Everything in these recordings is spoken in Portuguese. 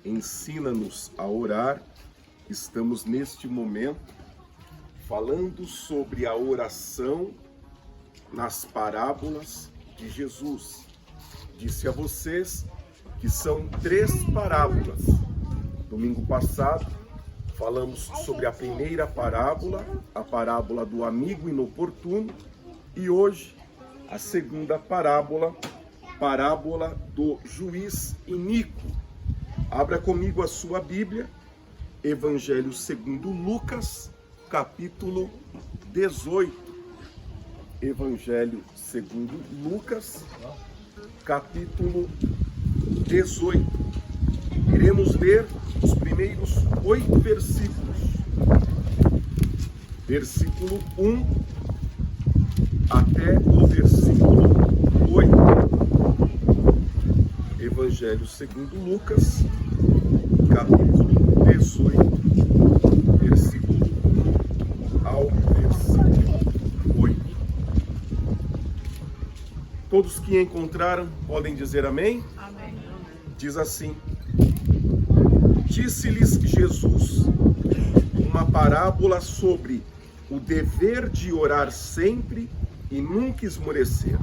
ensina-nos a orar. Estamos neste momento falando sobre a oração nas parábolas de Jesus. Disse a vocês que são 3 parábolas. Domingo passado falamos sobre a primeira parábola, a parábola do amigo inoportuno, e hoje a segunda parábola, parábola do juiz iníquo. Abra comigo a sua Bíblia, Evangelho segundo Lucas, capítulo 18. Evangelho segundo Lucas, capítulo 18. Iremos ler os primeiros 8 versículos. Versículo 1 até o versículo 8. Evangelho segundo Lucas, capítulo 18, versículo 1 ao versículo 8. Todos que encontraram podem dizer amém? Amém. Diz assim: Disse-lhes Jesus uma parábola sobre o dever de orar sempre e nunca esmorecer.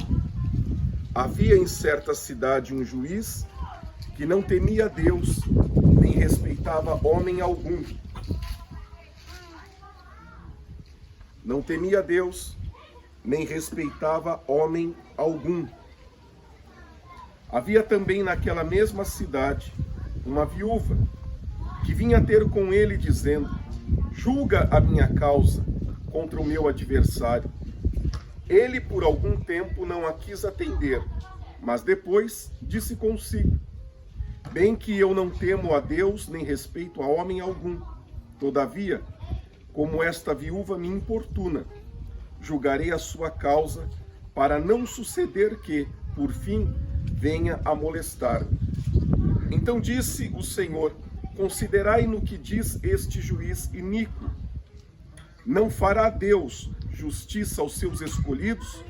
Havia em certa cidade um juiz que não temia Deus, nem respeitava homem algum. Não temia Deus, nem respeitava homem algum. Havia também naquela mesma cidade uma viúva que vinha ter com ele dizendo: julga a minha causa contra o meu adversário. Ele por algum tempo não a quis atender, mas depois disse consigo: bem que eu não temo a Deus, nem respeito a homem algum. Todavia, como esta viúva me importuna, julgarei a sua causa, para não suceder que, por fim, venha a molestar-me. Então disse o Senhor: considerai no que diz este juiz iníquo. Não fará Deus justiça aos seus escolhidos,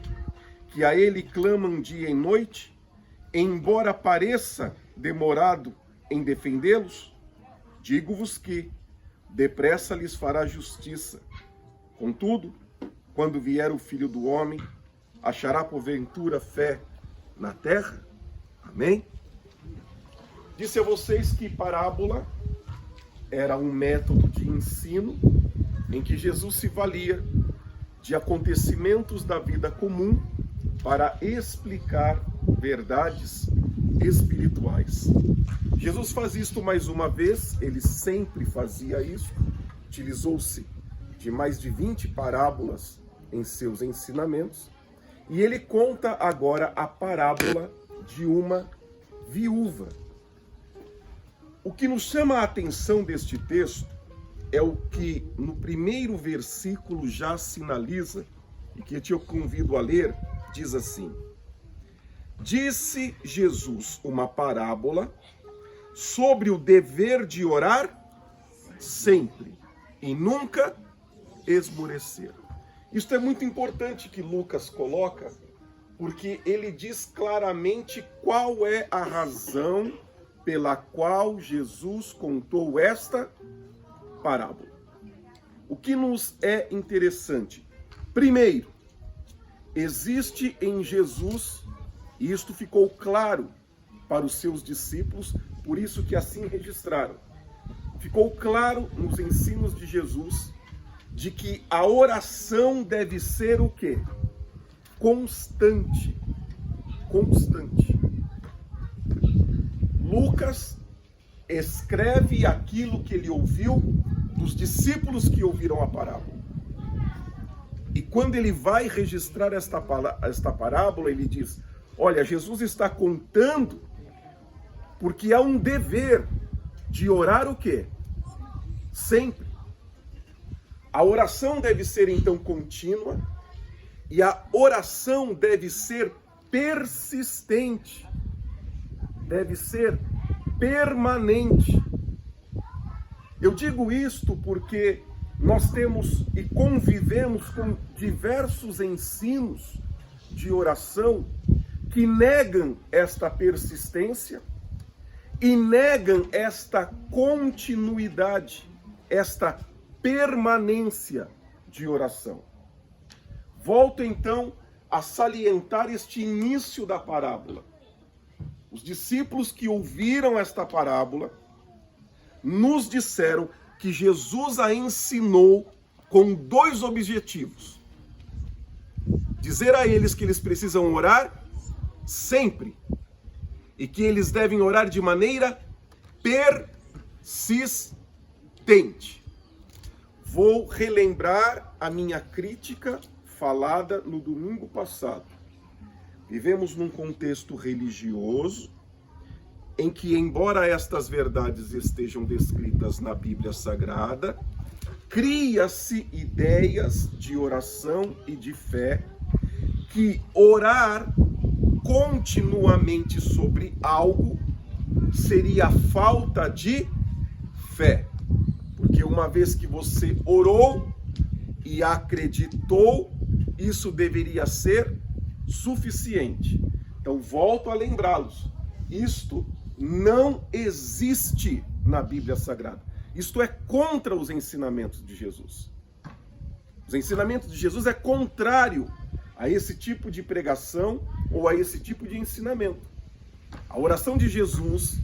que a ele clamam dia e noite, embora pareça demorado em defendê-los? Digo-vos que depressa lhes fará justiça. Contudo, quando vier o Filho do Homem, achará porventura fé na terra? Amém? Disse a vocês que parábola era um método de ensino em que Jesus se valia de acontecimentos da vida comum para explicar verdades espirituais. Jesus faz isto mais uma vez, ele sempre fazia isso, utilizou-se de mais de 20 parábolas em seus ensinamentos, e ele conta agora a parábola de uma viúva. O que nos chama a atenção deste texto é o que no primeiro versículo já sinaliza, e que eu te convido a ler, diz assim: disse Jesus uma parábola sobre o dever de orar sempre e nunca esmorecer. Isto é muito importante que Lucas coloca, porque ele diz claramente qual é a razão pela qual Jesus contou esta parábola. O que nos é interessante? Primeiro, existe em Jesus, e isto ficou claro para os seus discípulos, por isso que assim registraram. Ficou claro nos ensinos de Jesus de que a oração deve ser o quê? Constante. Constante. Lucas escreve aquilo que ele ouviu dos discípulos que ouviram a parábola. E quando ele vai registrar esta parábola, ele diz: olha, Jesus está contando porque há um dever de orar o quê? Sempre. A oração deve ser então contínua e a oração deve ser persistente. Deve ser permanente. Eu digo isto porque nós temos e convivemos com diversos ensinos de oração que negam esta persistência e negam esta continuidade, esta permanência de oração. Volto então a salientar este início da parábola. Os discípulos que ouviram esta parábola nos disseram que Jesus a ensinou com dois objetivos: dizer a eles que eles precisam orar sempre e que eles devem orar de maneira persistente. Vou relembrar a minha crítica falada no domingo passado. Vivemos num contexto religioso em que, embora estas verdades estejam descritas na Bíblia Sagrada, cria-se ideias de oração e de fé que orar continuamente sobre algo seria falta de fé. Porque uma vez que você orou e acreditou, isso deveria ser suficiente. Então, volto a lembrá-los. Isto não existe na Bíblia Sagrada. Isto é contra os ensinamentos de Jesus. Os ensinamentos de Jesus é contrário a esse tipo de pregação ou a esse tipo de ensinamento. A oração de Jesus,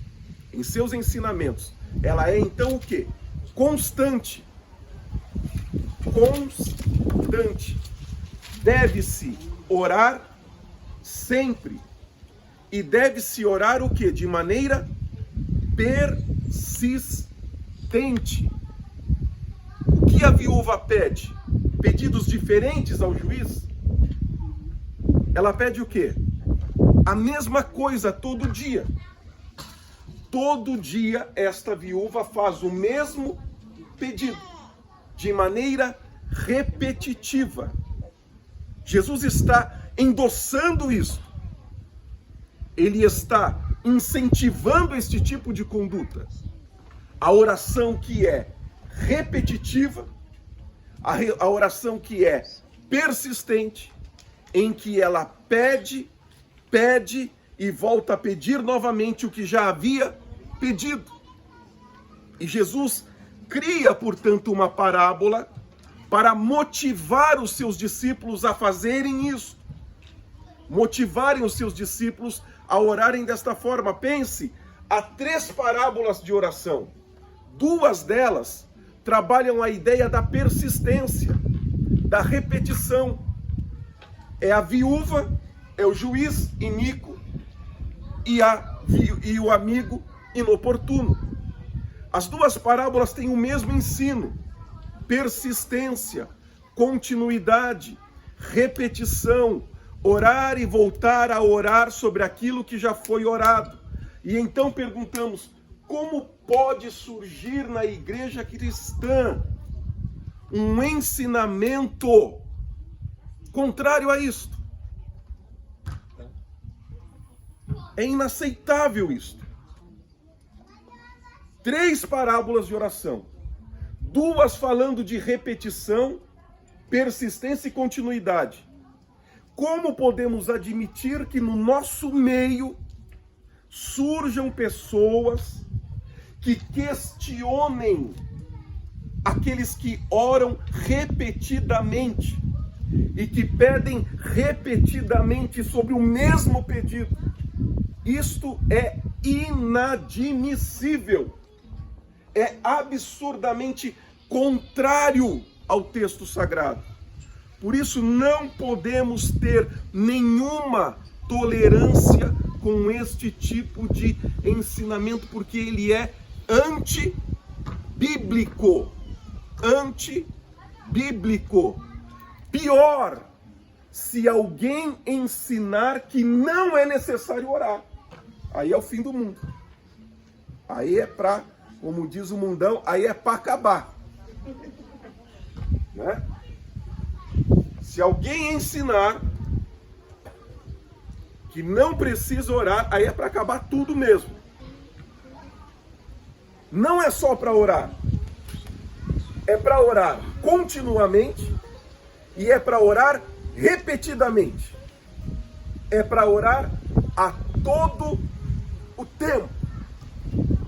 em seus ensinamentos, ela é então o quê? Constante. Constante. Deve-se orar sempre. E deve-se orar o quê? De maneira persistente. O que a viúva pede? Pedidos diferentes ao juiz? Ela pede o quê? A mesma coisa todo dia. Todo dia esta viúva faz o mesmo pedido, de maneira repetitiva. Jesus está endossando isso. Ele está incentivando este tipo de conduta. A oração que é repetitiva, a oração que é persistente, em que ela pede e volta a pedir novamente o que já havia pedido. E Jesus cria, portanto, uma parábola para motivar os seus discípulos a fazerem isso. Motivarem os seus discípulos a orarem desta forma. Pense, há 3 parábolas de oração. 2 delas trabalham a ideia da persistência, da repetição. É a viúva, é o juiz iníquo e o amigo inoportuno. As 2 parábolas têm o mesmo ensino: persistência, continuidade, repetição, orar e voltar a orar sobre aquilo que já foi orado. E então perguntamos: como pode surgir na igreja cristã um ensinamento contrário a isto? É inaceitável isto. 3 parábolas de oração, 2 falando de repetição, persistência e continuidade. Como podemos admitir que no nosso meio surjam pessoas que questionem aqueles que oram repetidamente e que pedem repetidamente sobre o mesmo pedido? Isto é inadmissível. É absurdamente contrário ao texto sagrado. Por isso não podemos ter nenhuma tolerância com este tipo de ensinamento, porque ele é antibíblico. Antibíblico. Pior, se alguém ensinar que não é necessário orar, aí é o fim do mundo. Aí é para, como diz o mundão, aí é para acabar. Né? Se alguém ensinar que não precisa orar, aí é para acabar tudo mesmo. Não é só para orar. É para orar continuamente e é para orar repetidamente. É para orar a todo o tempo.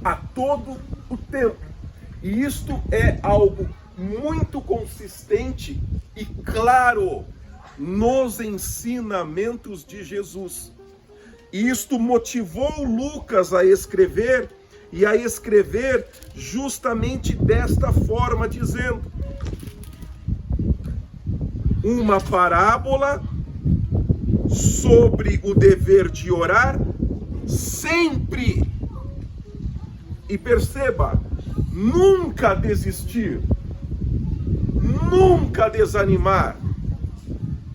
a todo o tempo. E isto é algo muito consistente e claro nos ensinamentos de Jesus. E isto motivou Lucas a escrever, e a escrever justamente desta forma, dizendo: uma parábola sobre o dever de orar sempre. E perceba, nunca desistir, nunca desanimar,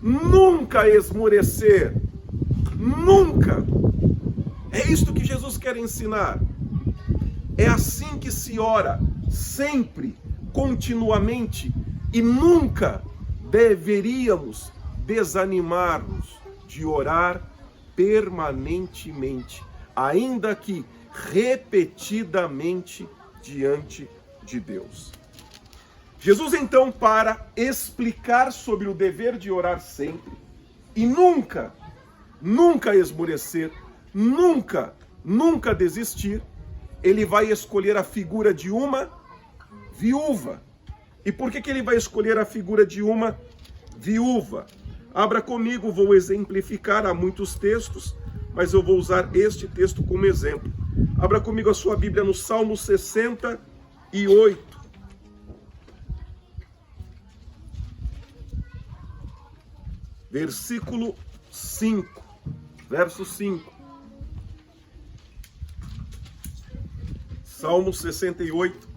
nunca esmorecer, nunca. É isto que Jesus quer ensinar. É assim que se ora, sempre, continuamente, e nunca deveríamos desanimar-nos de orar permanentemente, ainda que repetidamente diante de Deus. Jesus então, para explicar sobre o dever de orar sempre e nunca esmorecer, nunca desistir, ele vai escolher a figura de uma viúva. E por que ele vai escolher a figura de uma viúva? Abra comigo, vou exemplificar, há muitos textos, mas eu vou usar este texto como exemplo. Abra comigo a sua Bíblia no Salmo 68. Versículo 5. Verso 5. Salmo 68,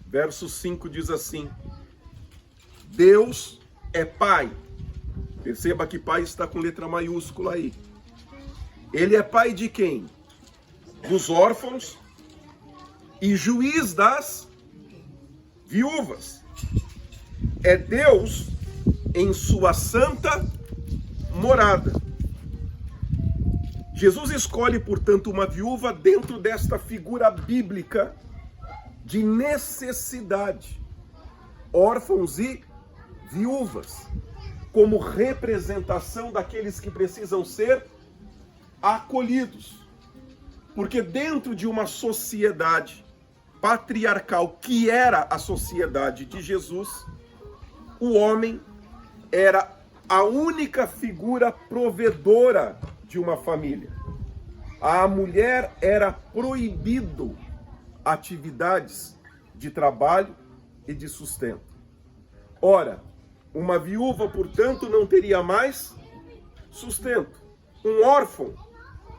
verso 5 diz assim: Deus é Pai. Perceba que Pai está com letra maiúscula aí. Ele é Pai de quem? Dos órfãos e juiz das viúvas. É Deus em sua santa morada. Jesus escolhe, portanto, uma viúva dentro desta figura bíblica de necessidade. Órfãos e viúvas, como representação daqueles que precisam ser acolhidos. Porque dentro de uma sociedade patriarcal, que era a sociedade de Jesus, o homem era a única figura provedora de uma família. A mulher era proibido atividades de trabalho e de sustento. Ora, uma viúva, portanto, não teria mais sustento. Um órfão,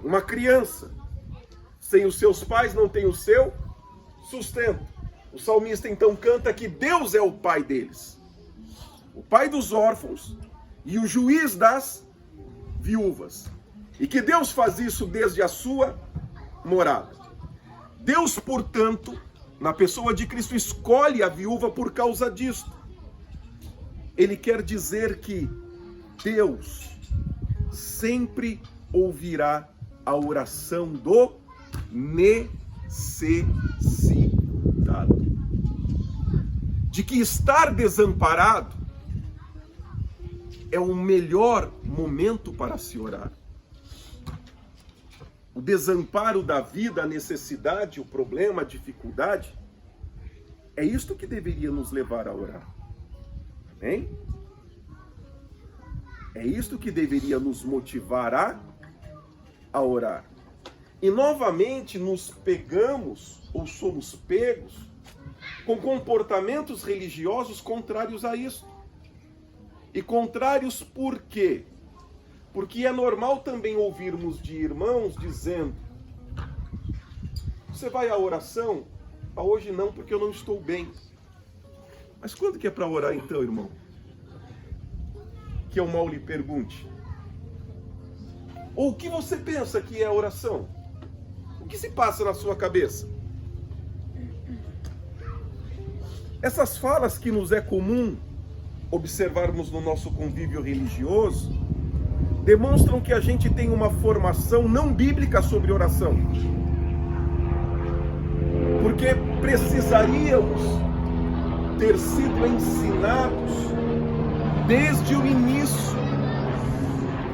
uma criança, sem os seus pais não tem o seu sustento. O salmista então canta que Deus é o pai deles, o pai dos órfãos e o juiz das viúvas. E que Deus faz isso desde a sua morada. Deus, portanto, na pessoa de Cristo, escolhe a viúva por causa disto. Ele quer dizer que Deus sempre ouvirá a oração do necessitado. De que estar desamparado é o melhor momento para se orar. O desamparo da vida, a necessidade, o problema, a dificuldade, é isto que deveria nos levar a orar. Hein? É isto que deveria nos motivar a orar. E novamente nos pegamos, ou somos pegos, com comportamentos religiosos contrários a isso. E contrários por quê? Porque é normal também ouvirmos de irmãos dizendo: você vai à oração? Ah, hoje não, porque eu não estou bem. Mas quando que é para orar então, irmão? Que eu mal lhe pergunte. Ou o que você pensa que é a oração? O que se passa na sua cabeça? Essas falas que nos é comum observarmos no nosso convívio religioso demonstram que a gente tem uma formação não bíblica sobre oração. Porque precisaríamos ter sido ensinados desde o início,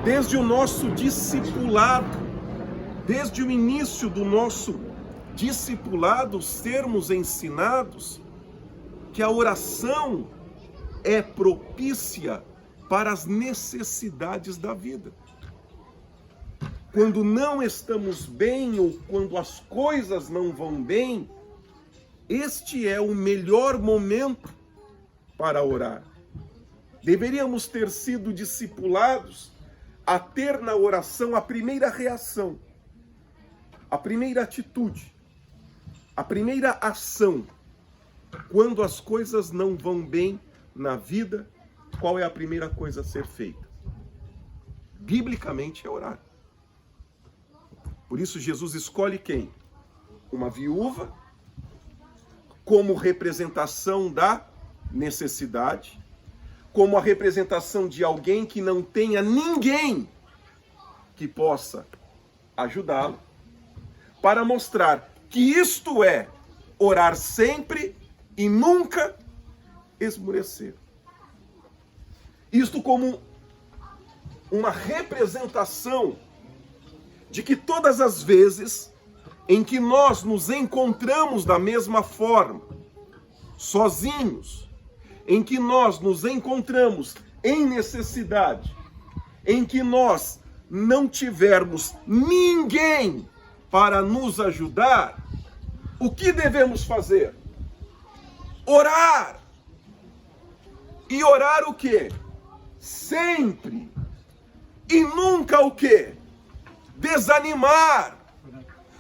desde o nosso discipulado, desde o início do nosso discipulados, sermos ensinados que a oração é propícia para as necessidades da vida. Quando não estamos bem ou quando as coisas não vão bem, este é o melhor momento para orar. Deveríamos ter sido discipulados a ter na oração a primeira reação, a primeira atitude, a primeira ação. Quando as coisas não vão bem na vida, qual é a primeira coisa a ser feita? Biblicamente é orar. Por isso Jesus escolhe quem? Uma viúva, como representação da necessidade, como a representação de alguém que não tenha ninguém que possa ajudá-lo, para mostrar que isto é orar sempre e nunca esmorecer. Isto como uma representação de que todas as vezes em que nós nos encontramos da mesma forma, sozinhos, em que nós nos encontramos em necessidade, em que nós não tivermos ninguém para nos ajudar, o que devemos fazer? Orar. E orar o quê? Sempre. E nunca o quê? Desanimar.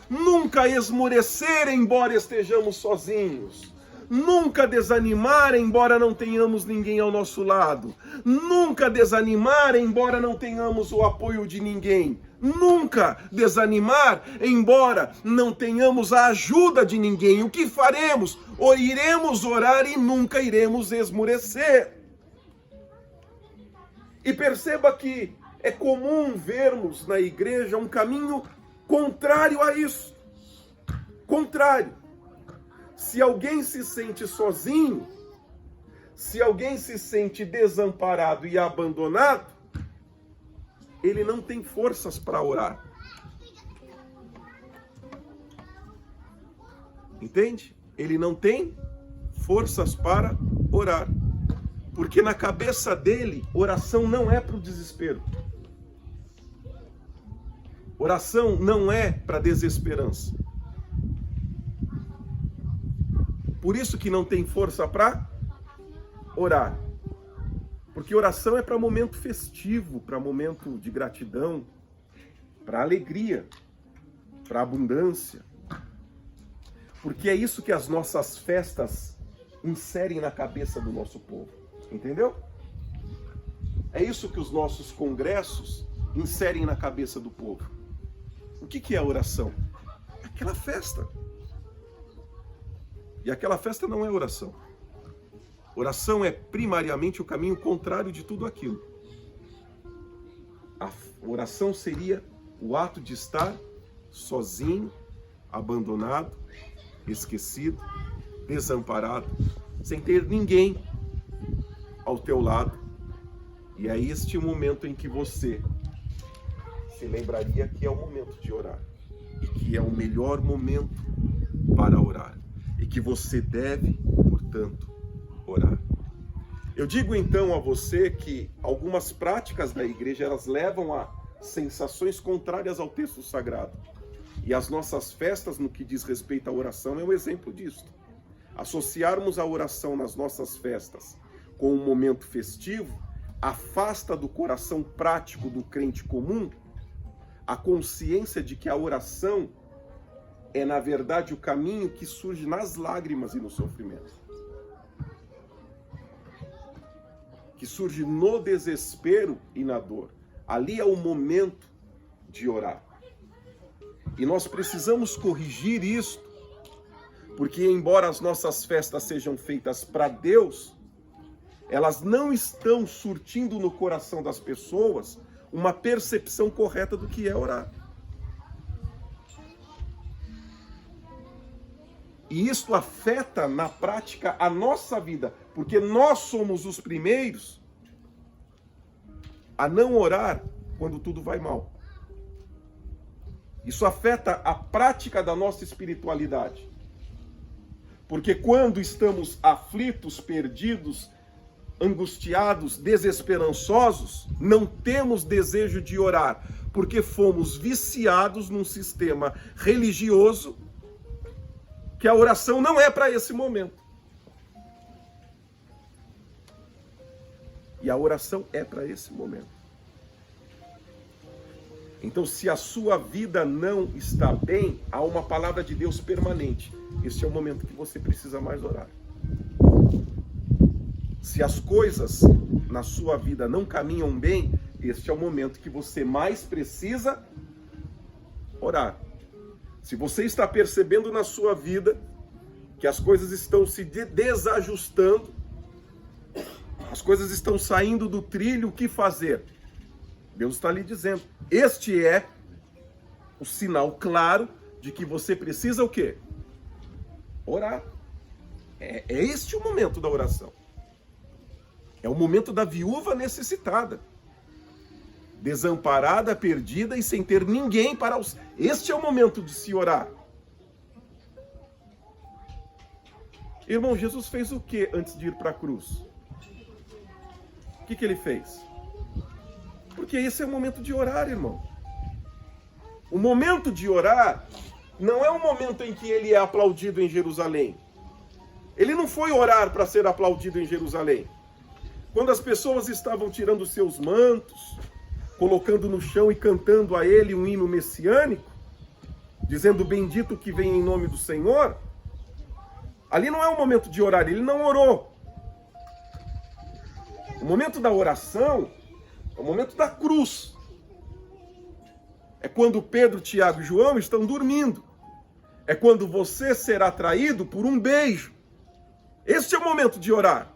Nunca esmorecer, embora estejamos sozinhos. Nunca desanimar, embora não tenhamos ninguém ao nosso lado. Nunca desanimar, embora não tenhamos o apoio de ninguém. Nunca desanimar, embora não tenhamos a ajuda de ninguém. O que faremos? Ou iremos orar e nunca iremos esmorecer. E perceba que é comum vermos na igreja um caminho contrário a isso. Contrário. Se alguém se sente sozinho, se alguém se sente desamparado e abandonado, ele não tem forças para orar. Entende? Ele não tem forças para orar. Porque na cabeça dele, oração não é para o desespero. Oração não é para desesperança. Por isso que não tem força para orar. Porque oração é para momento festivo, para momento de gratidão, para alegria, para abundância. Porque é isso que as nossas festas inserem na cabeça do nosso povo. Entendeu? É isso que os nossos congressos inserem na cabeça do povo. O que é a oração? É aquela festa. E aquela festa não é oração. Oração é primariamente o caminho contrário de tudo aquilo. A oração seria o ato de estar sozinho, abandonado, esquecido, desamparado, sem ter ninguém ao teu lado. E é este o momento em que você se lembraria que é o momento de orar. E que é o melhor momento para orar. E que você deve, portanto, orar. Eu digo então a você que algumas práticas da igreja, elas levam a sensações contrárias ao texto sagrado. E as nossas festas, no que diz respeito à oração, é um exemplo disso. Associarmos a oração nas nossas festas com um momento festivo, afasta do coração prático do crente comum a consciência de que a oração é, na verdade, o caminho que surge nas lágrimas e no sofrimento. Que surge no desespero e na dor. Ali é o momento de orar. E nós precisamos corrigir isto, porque embora as nossas festas sejam feitas para Deus, elas não estão surtindo no coração das pessoas uma percepção correta do que é orar. E isto afeta na prática a nossa vida, porque nós somos os primeiros a não orar quando tudo vai mal. Isso afeta a prática da nossa espiritualidade. Porque quando estamos aflitos, perdidos, angustiados, desesperançosos, não temos desejo de orar, porque fomos viciados num sistema religioso que a oração não é para esse momento. E a oração é para esse momento. Então, se a sua vida não está bem, há uma palavra de Deus permanente. Este é o momento que você precisa mais orar. Se as coisas na sua vida não caminham bem, este é o momento que você mais precisa orar. Se você está percebendo na sua vida que as coisas estão se desajustando, as coisas estão saindo do trilho, o que fazer? Deus está lhe dizendo. Este é o sinal claro de que você precisa o quê? Orar. É este o momento da oração. É o momento da viúva necessitada. Desamparada, perdida e sem ter ninguém para os... Este é o momento de se orar. Irmão, Jesus fez o que antes de ir para a cruz? O que ele fez? Porque esse é o momento de orar, irmão. O momento de orar não é o momento em que ele é aplaudido em Jerusalém. Ele não foi orar para ser aplaudido em Jerusalém. Quando as pessoas estavam tirando seus mantos, colocando no chão e cantando a ele um hino messiânico, dizendo bendito que vem em nome do Senhor, ali não é o momento de orar, ele não orou. O momento da oração é o momento da cruz. É quando Pedro, Tiago e João estão dormindo. É quando você será traído por um beijo. Este é o momento de orar.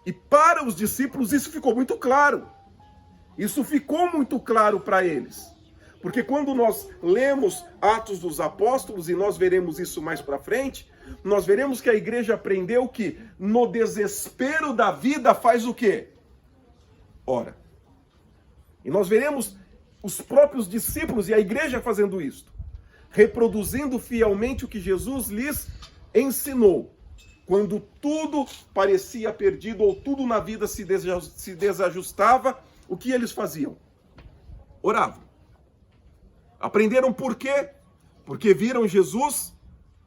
E para os discípulos isso ficou muito claro. Isso ficou muito claro para eles. Porque quando nós lemos Atos dos Apóstolos, e nós veremos isso mais para frente, nós veremos que a igreja aprendeu que no desespero da vida faz o quê? Ora. E nós veremos os próprios discípulos e a igreja fazendo isso, reproduzindo fielmente o que Jesus lhes ensinou. Quando tudo parecia perdido ou tudo na vida se desajustava, o que eles faziam? Oravam. Aprenderam por quê? Porque viram Jesus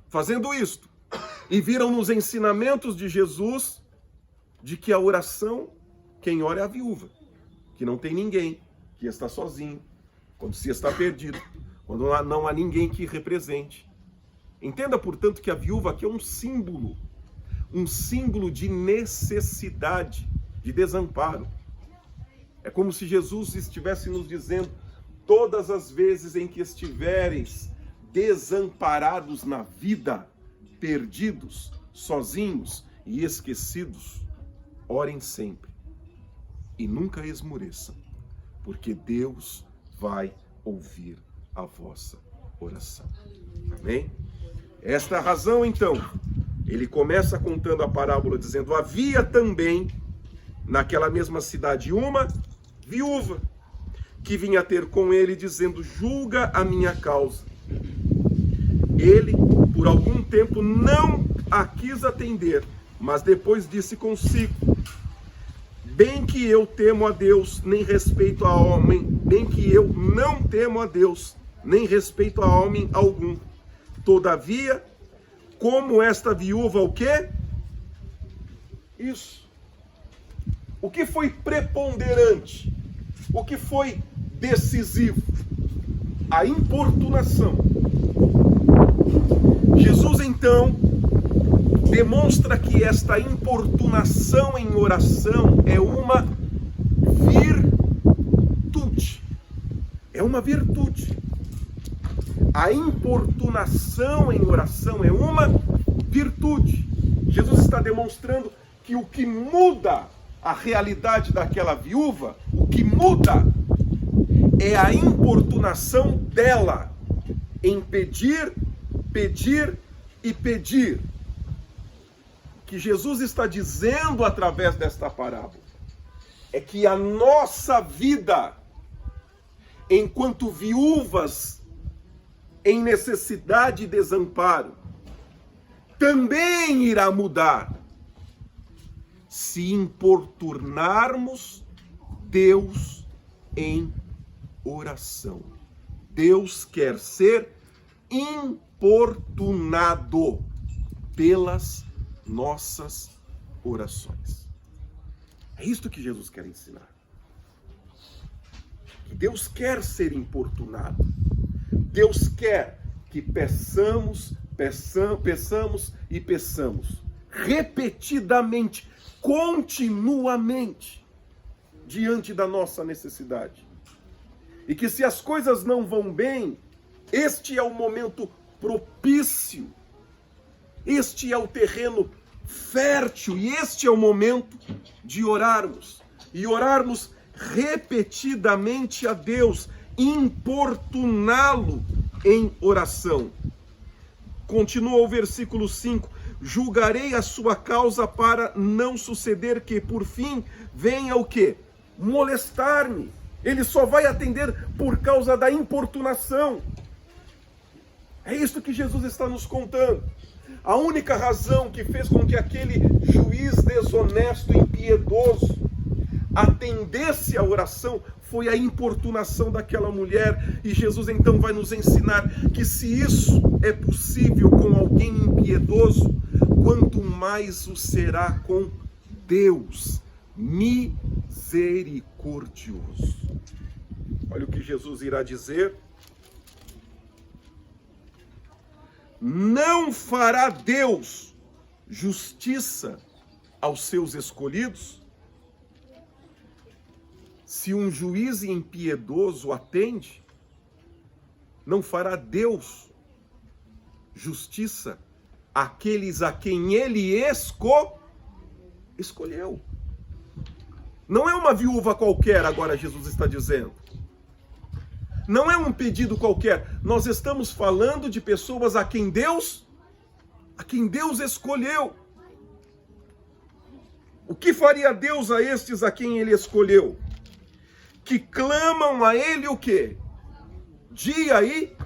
fazendo isto. E viram nos ensinamentos de Jesus de que a oração, quem ora é a viúva, que não tem ninguém, que está sozinho, quando se está perdido, quando não há ninguém que represente. Entenda, portanto, que a viúva aqui é um símbolo de necessidade, de desamparo. É como se Jesus estivesse nos dizendo, todas as vezes em que estiveres desamparados na vida, perdidos, sozinhos e esquecidos, orem sempre e nunca esmoreçam, porque Deus vai ouvir a vossa oração. Amém? Esta é a razão, então. Ele começa contando a parábola dizendo, havia também naquela mesma cidade uma viúva, que vinha ter com ele dizendo, julga a minha causa. Ele, por algum tempo, não a quis atender, mas depois disse consigo, bem que eu temo a Deus, nem respeito a homem, bem que eu não temo a Deus, nem respeito a homem algum. Todavia, como esta viúva, o quê? Isso. O que foi preponderante? O que foi decisivo? A importunação. Jesus, então, demonstra que esta importunação em oração é uma virtude. É uma virtude. A importunação em oração é uma virtude. Jesus está demonstrando que o que muda a realidade daquela viúva, o que muda é a importunação dela em pedir, pedir e pedir. O que Jesus está dizendo através desta parábola é que a nossa vida enquanto viúvas em necessidade e desamparo, também irá mudar se importunarmos Deus em oração. Deus quer ser importunado pelas nossas orações. É isto que Jesus quer ensinar. Deus quer ser importunado. Deus quer que peçamos e peçamos repetidamente, continuamente, diante da nossa necessidade. E que se as coisas não vão bem, este é o momento propício, este é o terreno fértil, e este é o momento de orarmos. E orarmos repetidamente a Deus, importuná-lo em oração. Continua o versículo 5: julgarei a sua causa para não suceder que por fim venha o quê? Molestar-me. Ele só vai atender por causa da importunação. É isso que Jesus está nos contando. A única razão que fez com que aquele juiz desonesto e impiedoso atendesse a oração foi a importunação daquela mulher. E Jesus então vai nos ensinar que se isso é possível com alguém impiedoso, quanto mais o será com Deus misericordioso. Olha o que Jesus irá dizer: não fará Deus justiça aos seus escolhidos? Se um juiz impiedoso atende, não fará Deus justiça àqueles a quem ele escolheu. Não é uma viúva qualquer, agora Jesus está dizendo. Não é um pedido qualquer. Nós estamos falando de pessoas a quem Deus escolheu. O que faria Deus a estes a quem ele escolheu? Que clamam a ele o quê? Dia e,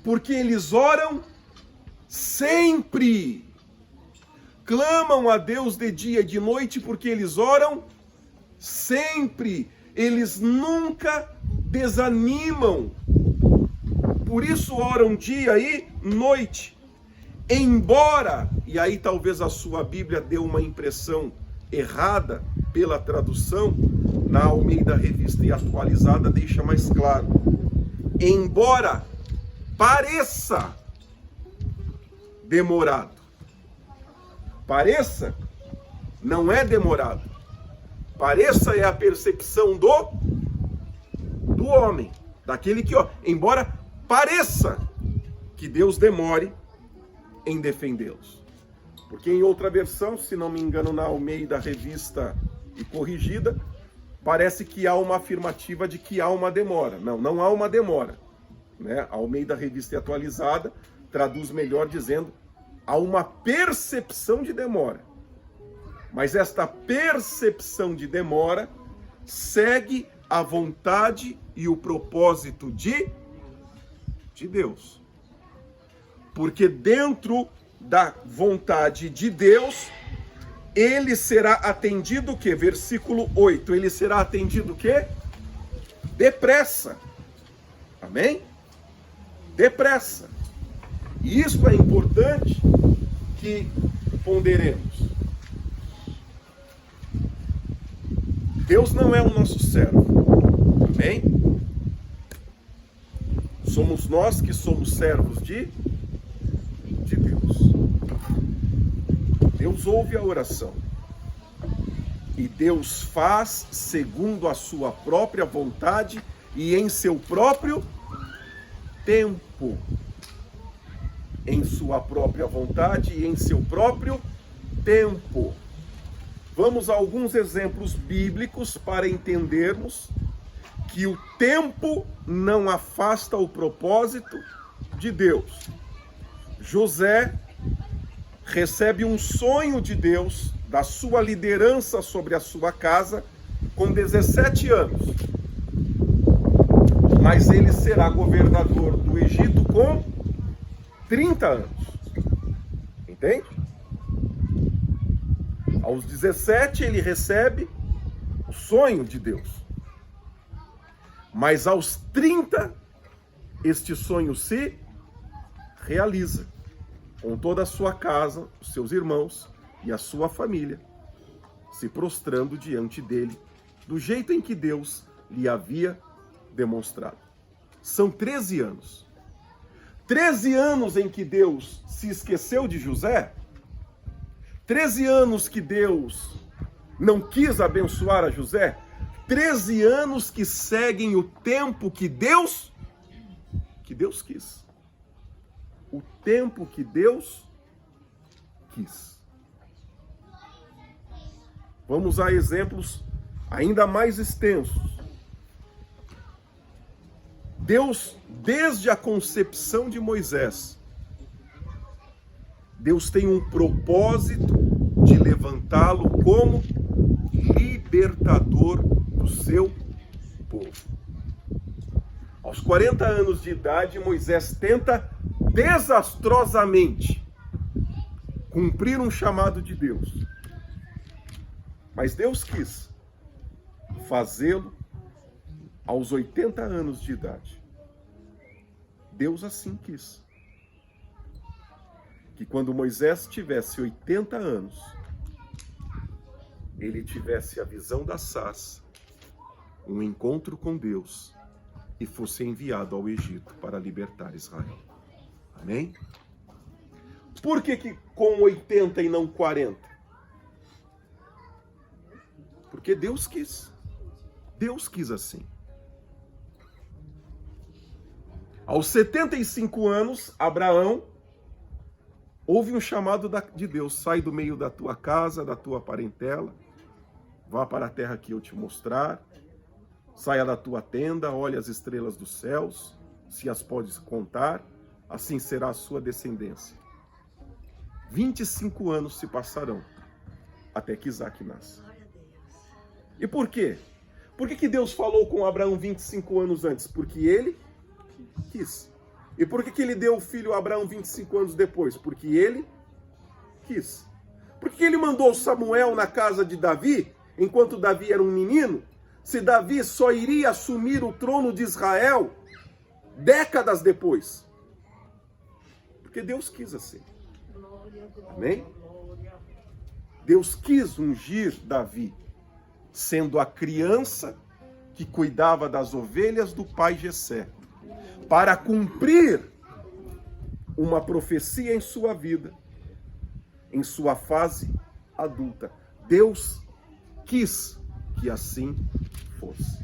porque eles oram sempre. Clamam a Deus de dia e de noite porque eles oram sempre. Eles nunca desanimam. Por isso oram dia e noite. Embora, e aí talvez a sua Bíblia deu uma impressão errada pela tradução, na Almeida Revista e Atualizada deixa mais claro. Embora pareça demorado. Pareça não é demorado. Pareça é a percepção do homem, daquele que, embora pareça que Deus demore em defendê-los. Porque em outra versão, se não me engano, na Almeida Revista e Corrigida, parece que há uma afirmativa de que há uma demora. Não há uma demora. A Almeida Revista e Atualizada traduz melhor dizendo: há uma percepção de demora. Mas esta percepção de demora segue a vontade e o propósito de Deus. Porque dentro da vontade de Deus, ele será atendido o quê? Versículo 8. Ele será atendido o quê? Depressa. Amém? Depressa. E isso é importante que ponderemos. Deus não é o nosso servo. Amém? Somos nós que somos servos de Deus. Deus ouve a oração. E Deus faz segundo a sua própria vontade e em seu próprio tempo. Em sua própria vontade e em seu próprio tempo. Vamos a alguns exemplos bíblicos para entendermos que o tempo não afasta o propósito de Deus. José recebe um sonho de Deus, da sua liderança sobre a sua casa, com 17 anos. mas ele será governador do Egito com 30 anos. Entende? Aos 17 ele recebe o sonho de Deus. Mas aos 30 este sonho se realiza, com toda a sua casa, os seus irmãos e a sua família se prostrando diante dele, do jeito em que Deus lhe havia demonstrado. São 13 anos. 13 anos em que Deus se esqueceu de José. 13 anos que Deus não quis abençoar a José. 13 anos que seguem o tempo que Deus quis. O tempo que Deus quis. Vamos a exemplos ainda mais extensos. Deus, desde a concepção de Moisés, Deus tem um propósito de levantá-lo como libertador do seu povo. Aos 40 anos de idade, Moisés tenta desastrosamente cumprir um chamado de Deus. Mas Deus quis fazê-lo aos 80 anos de idade. Deus assim quis. Que quando Moisés tivesse 80 anos, ele tivesse a visão da sarça, um encontro com Deus, e fosse enviado ao Egito para libertar Israel. Amém? Por que com 80 e não 40? Porque Deus quis. Deus quis assim. Aos 75 anos, Abraão ouve um chamado de Deus. Sai do meio da tua casa, da tua parentela. Vá para a terra que eu te mostrar. Saia da tua tenda, olhe as estrelas dos céus, se as podes contar, assim será a sua descendência. 25 anos se passarão até que Isaac nasça. E por quê? Por que Deus falou com Abraão 25 anos antes? Porque ele quis. E por que ele deu o filho a Abraão 25 anos depois? Porque ele quis. Por que ele mandou Samuel na casa de Davi, enquanto Davi era um menino, se Davi só iria assumir o trono de Israel décadas depois? Porque Deus quis assim. Amém? Deus quis ungir Davi, sendo a criança que cuidava das ovelhas do pai Jessé, para cumprir uma profecia em sua vida, em sua fase adulta. Deus quis que assim fosse.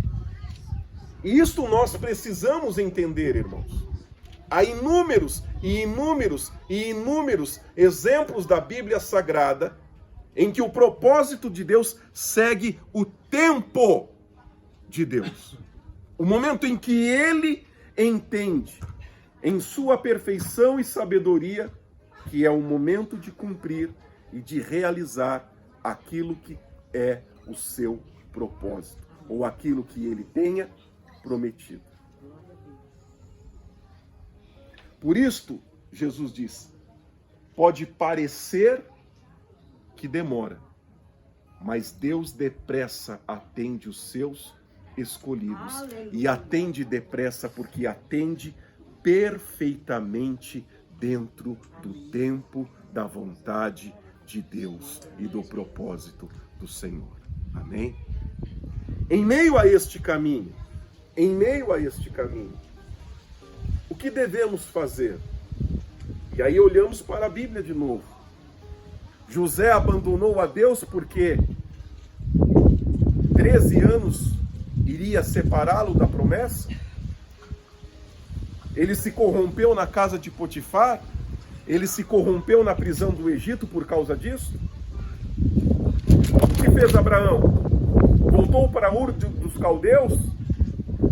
E isto nós precisamos entender, irmãos. Há inúmeros e inúmeros e inúmeros exemplos da Bíblia Sagrada em que o propósito de Deus segue o tempo de Deus. O momento em que ele entende, em sua perfeição e sabedoria, que é o momento de cumprir e de realizar aquilo que é o seu propósito, ou aquilo que ele tenha prometido. Por isto, Jesus diz, pode parecer que demora, mas Deus depressa atende os seus escolhidos. Aleluia. E atende depressa porque atende perfeitamente dentro do tempo da vontade de Deus e do propósito do Senhor. Amém? Em meio a este caminho, o que devemos fazer? E aí olhamos para a Bíblia de novo. José abandonou a Deus porque 13 anos iria separá-lo da promessa? Ele se corrompeu na casa de Potifar? Ele se corrompeu na prisão do Egito por causa disso? O que fez Abraão? Voltou para Ur dos Caldeus?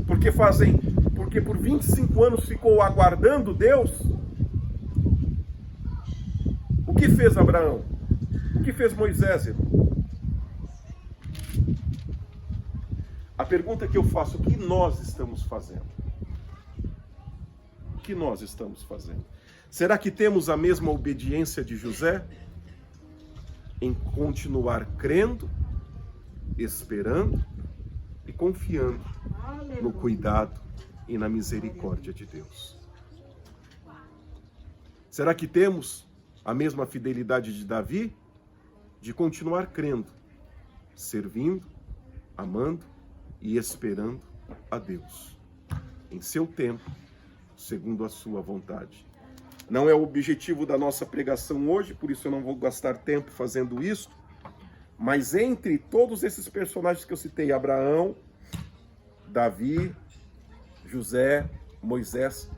Porque por 25 anos ficou aguardando Deus? O que fez Abraão? O que fez Moisés, irmão? A pergunta que eu faço, o que nós estamos fazendo? que nós estamos fazendo? Será que temos a mesma obediência de José? Em continuar crendo, esperando e confiando no cuidado e na misericórdia de Deus. Será que temos a mesma fidelidade de Davi? De continuar crendo, servindo, amando e esperando a Deus, em seu tempo, segundo a sua vontade. Não é o objetivo da nossa pregação hoje, por isso eu não vou gastar tempo fazendo isso, mas entre todos esses personagens que eu citei, Abraão, Davi, José, Moisés,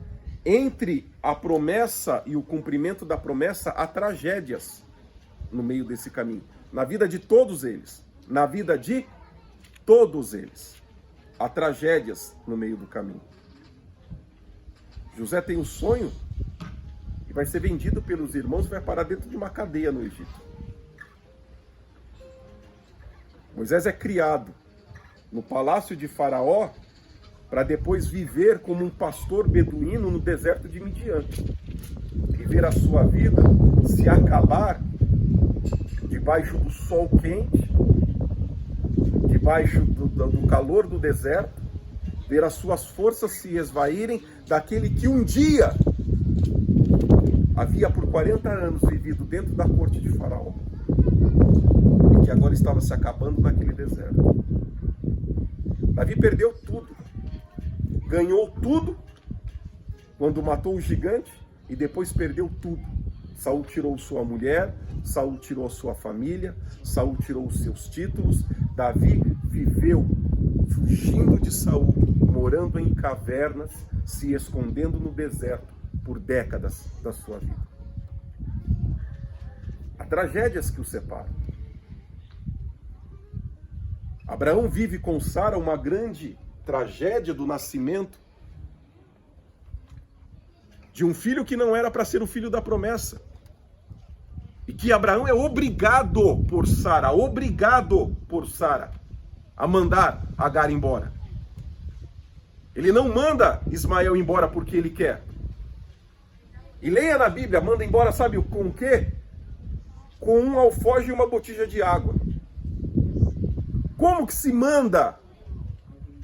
entre a promessa e o cumprimento da promessa, há tragédias no meio desse caminho. Na vida de todos eles. Na vida de todos eles. Há tragédias no meio do caminho. José tem um sonho e vai ser vendido pelos irmãos e vai parar dentro de uma cadeia no Egito. Moisés é criado no palácio de Faraó para depois viver como um pastor beduíno no deserto de Midian. E ver a sua vida se acabar debaixo do sol quente, debaixo do calor do deserto, ver as suas forças se esvaírem daquele que um dia havia por 40 anos vivido dentro da corte de Faraó e que agora estava se acabando naquele deserto. Davi perdeu tudo, ganhou tudo quando matou o gigante e depois perdeu tudo. Saul tirou sua mulher, Saul tirou sua família, Saul tirou os seus títulos. Davi viveu fugindo de Saul, morando em cavernas, se escondendo no deserto por décadas da sua vida. Há tragédias que o separam. Abraão vive com Sara uma grande tragédia do nascimento de um filho que não era para ser o filho da promessa. E que Abraão é obrigado por Sara a mandar Agar embora. Ele não manda Ismael embora porque ele quer. E leia na Bíblia, manda embora, sabe com o quê? Com um alforje e uma botija de água. Como que se manda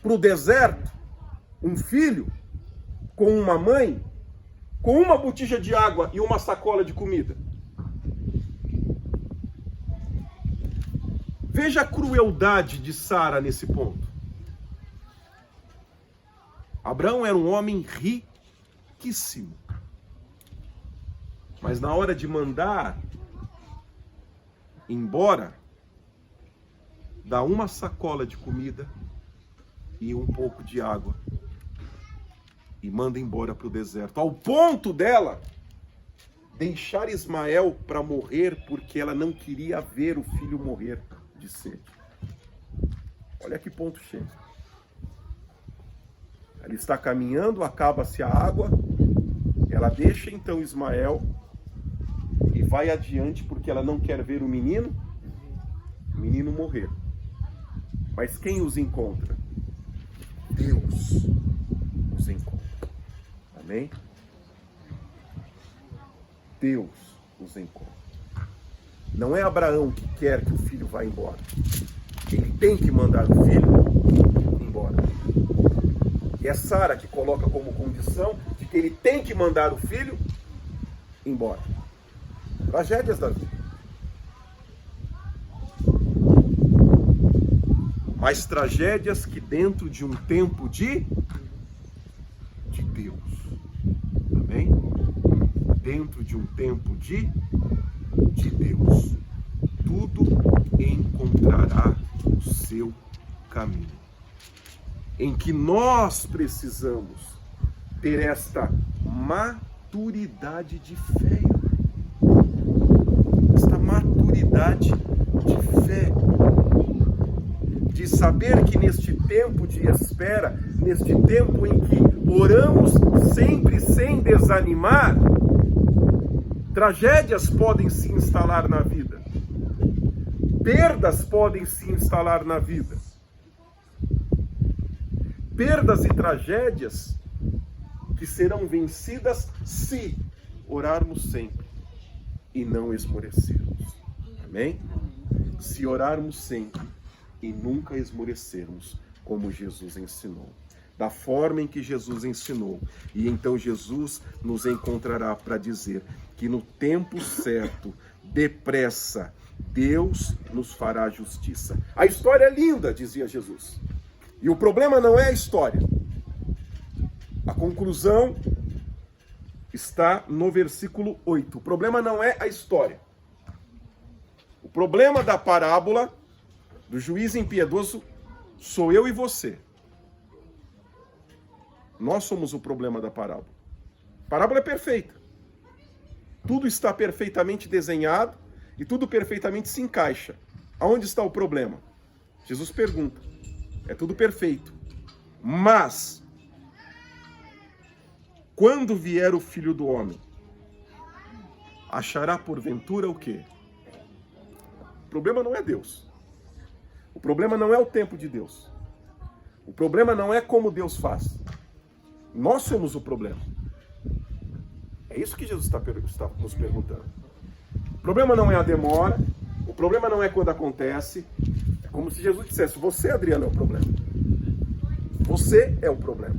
para o deserto um filho com uma mãe, com uma botija de água e uma sacola de comida? Veja a crueldade de Sara nesse ponto. Abraão era um homem riquíssimo. Mas na hora de mandar embora, dá uma sacola de comida e um pouco de água e manda embora para o deserto, ao ponto dela deixar Ismael para morrer porque ela não queria ver o filho morrer de sede. Olha que ponto chega. Ela está caminhando, acaba-se a água, ela deixa então Ismael e vai adiante porque ela não quer ver o menino morrer. Mas quem os encontra? Deus os encontra. Amém? Deus os encontra. Não é Abraão que quer que o filho vá embora. Ele tem que mandar o filho embora. E é Sara que coloca como condição de que ele tem que mandar o filho embora. Tragédias da vida. Mas tragédias que dentro de um tempo de Deus. Amém? Dentro de um tempo de Deus. Tudo encontrará o seu caminho. Em que nós precisamos ter esta maturidade de fé. Esta maturidade de fé. De saber que neste tempo de espera, neste tempo em que oramos sempre sem desanimar, tragédias podem se instalar na vida. Perdas podem se instalar na vida. Perdas e tragédias que serão vencidas se orarmos sempre e não esmorecermos. Amém? Se orarmos sempre e nunca esmorecermos, como Jesus ensinou. Da forma em que Jesus ensinou. E então Jesus nos encontrará para dizer que no tempo certo, depressa, Deus nos fará justiça. A história é linda, dizia Jesus. E o problema não é a história. A conclusão está no versículo 8. O problema não é a história. O problema da parábola do juiz impiedoso sou eu e você. Nós somos o problema da parábola. A parábola é perfeita. Tudo está perfeitamente desenhado e tudo perfeitamente se encaixa. Aonde está o problema? Jesus pergunta. É tudo perfeito. Mas, quando vier o Filho do Homem, achará porventura o quê? O problema não é Deus. O problema não é o tempo de Deus. O problema não é como Deus faz. Nós somos o problema. É isso que Jesus está nos perguntando. O problema não é a demora. O problema não é quando acontece. É como se Jesus dissesse, você, Adriano, é o problema. Você é o problema.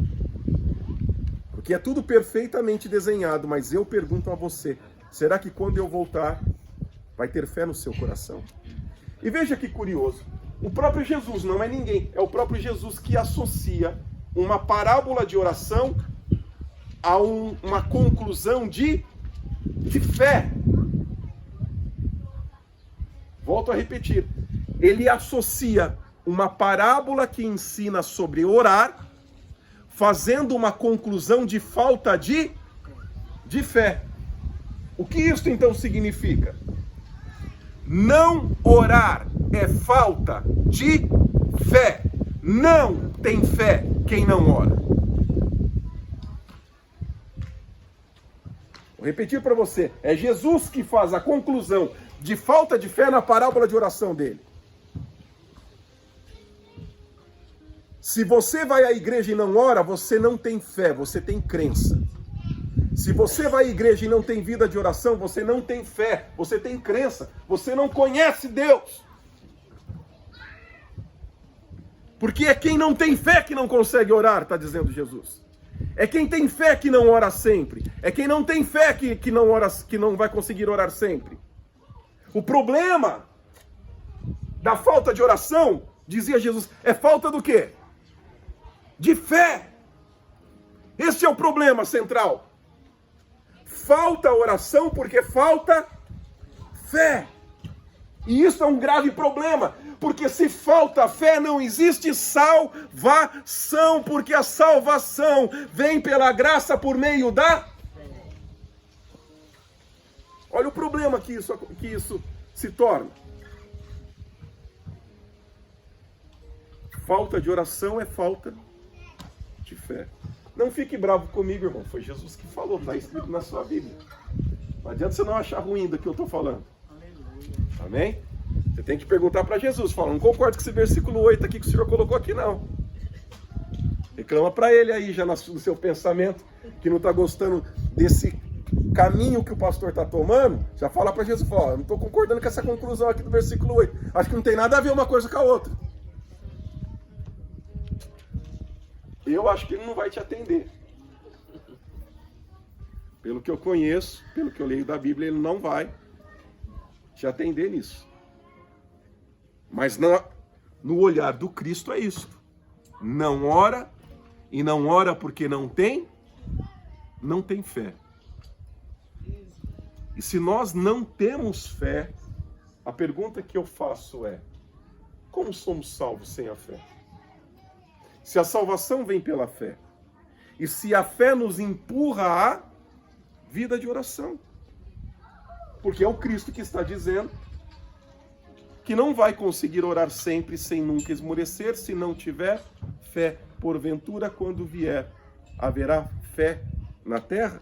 Porque é tudo perfeitamente desenhado, mas eu pergunto a você, será que quando eu voltar, vai ter fé no seu coração? E veja que curioso. O próprio Jesus, não é ninguém, é o próprio Jesus que associa uma parábola de oração a uma conclusão de fé. Volto a repetir. Ele associa uma parábola que ensina sobre orar, fazendo uma conclusão de falta de fé. O que isso então significa? Não orar é falta de fé. Não tem fé quem não ora. Vou repetir para você. É Jesus que faz a conclusão de falta de fé na parábola de oração dele. Se você vai à igreja e não ora, você não tem fé, você tem crença. Se você vai à igreja e não tem vida de oração, você não tem fé, você tem crença, você não conhece Deus. Porque é quem não tem fé que não consegue orar, está dizendo Jesus. É quem tem fé que não ora sempre. É quem não tem fé que não ora, que não vai conseguir orar sempre. O problema da falta de oração, dizia Jesus, é falta do quê? De fé. Esse é o problema central. Falta oração porque falta fé. E isso é um grave problema, porque se falta fé não existe salvação, porque a salvação vem pela graça por meio da fé. Olha o problema que isso se torna. Falta de oração é falta de fé. Não fique bravo comigo, irmão. Foi Jesus que falou, está escrito na sua Bíblia. Não adianta você não achar ruim do que eu estou falando. Amém? Você tem que perguntar para Jesus. Fala, não concordo com esse versículo 8 aqui que o senhor colocou aqui, não. Reclama para ele aí, já no seu pensamento, que não está gostando desse caminho que o pastor está tomando. Já fala para Jesus, fala, não estou concordando com essa conclusão aqui do versículo 8. Acho que não tem nada a ver uma coisa com a outra. Eu acho que ele não vai te atender. Pelo que eu conheço, pelo que eu leio da Bíblia, ele não vai te atender nisso. Mas no olhar do Cristo é isso. Não ora, e não ora porque não tem fé. E se nós não temos fé, a pergunta que eu faço é, como somos salvos sem a fé? Se a salvação vem pela fé, e se a fé nos empurra à vida de oração, porque é o Cristo que está dizendo que não vai conseguir orar sempre sem nunca esmorecer, se não tiver fé. Porventura, quando vier, haverá fé na terra?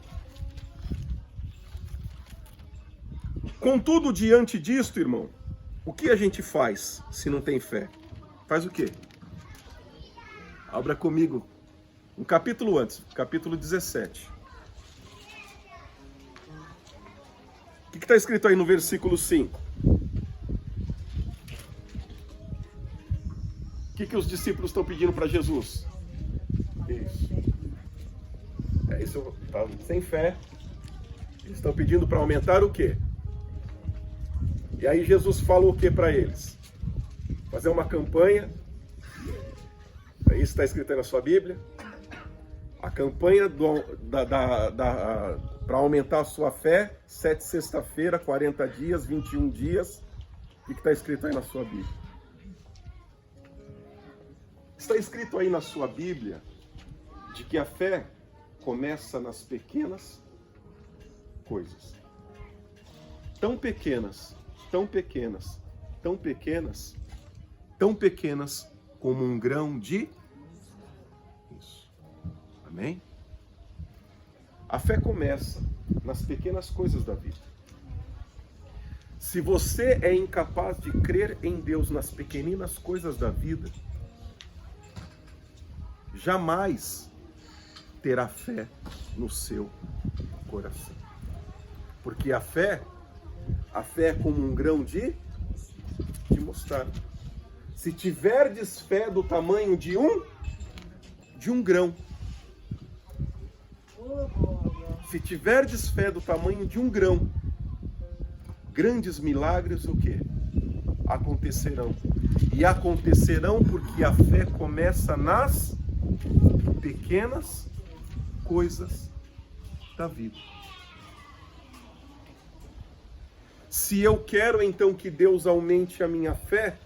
Contudo, diante disto, irmão, o que a gente faz se não tem fé? Faz o quê? Abra comigo Um capítulo antes, capítulo 17. O que está escrito aí no versículo 5? O que os discípulos estão pedindo para Jesus? Isso. É isso, tá sem fé. Eles estão pedindo para aumentar o quê? E aí Jesus fala o que para eles? Fazer uma campanha. Isso está escrito aí na sua Bíblia. A campanha para aumentar a sua fé, 7 sexta-feira, 40 dias, 21 dias. O que está escrito aí na sua Bíblia? Está escrito aí na sua Bíblia de que a fé começa nas pequenas coisas. Tão pequenas, tão pequenas, tão pequenas, tão pequenas como um grão de... Isso. Amém? A fé começa nas pequenas coisas da vida. Se você é incapaz de crer em Deus nas pequeninas coisas da vida, jamais terá fé no seu coração. Porque a fé é como um grão de mostarda. Se tiverdes fé do tamanho de um grão, se tiverdes fé do tamanho de um grão, grandes milagres o quê? Acontecerão. E acontecerão porque a fé começa nas pequenas coisas da vida. Se eu quero então que Deus aumente a minha fé,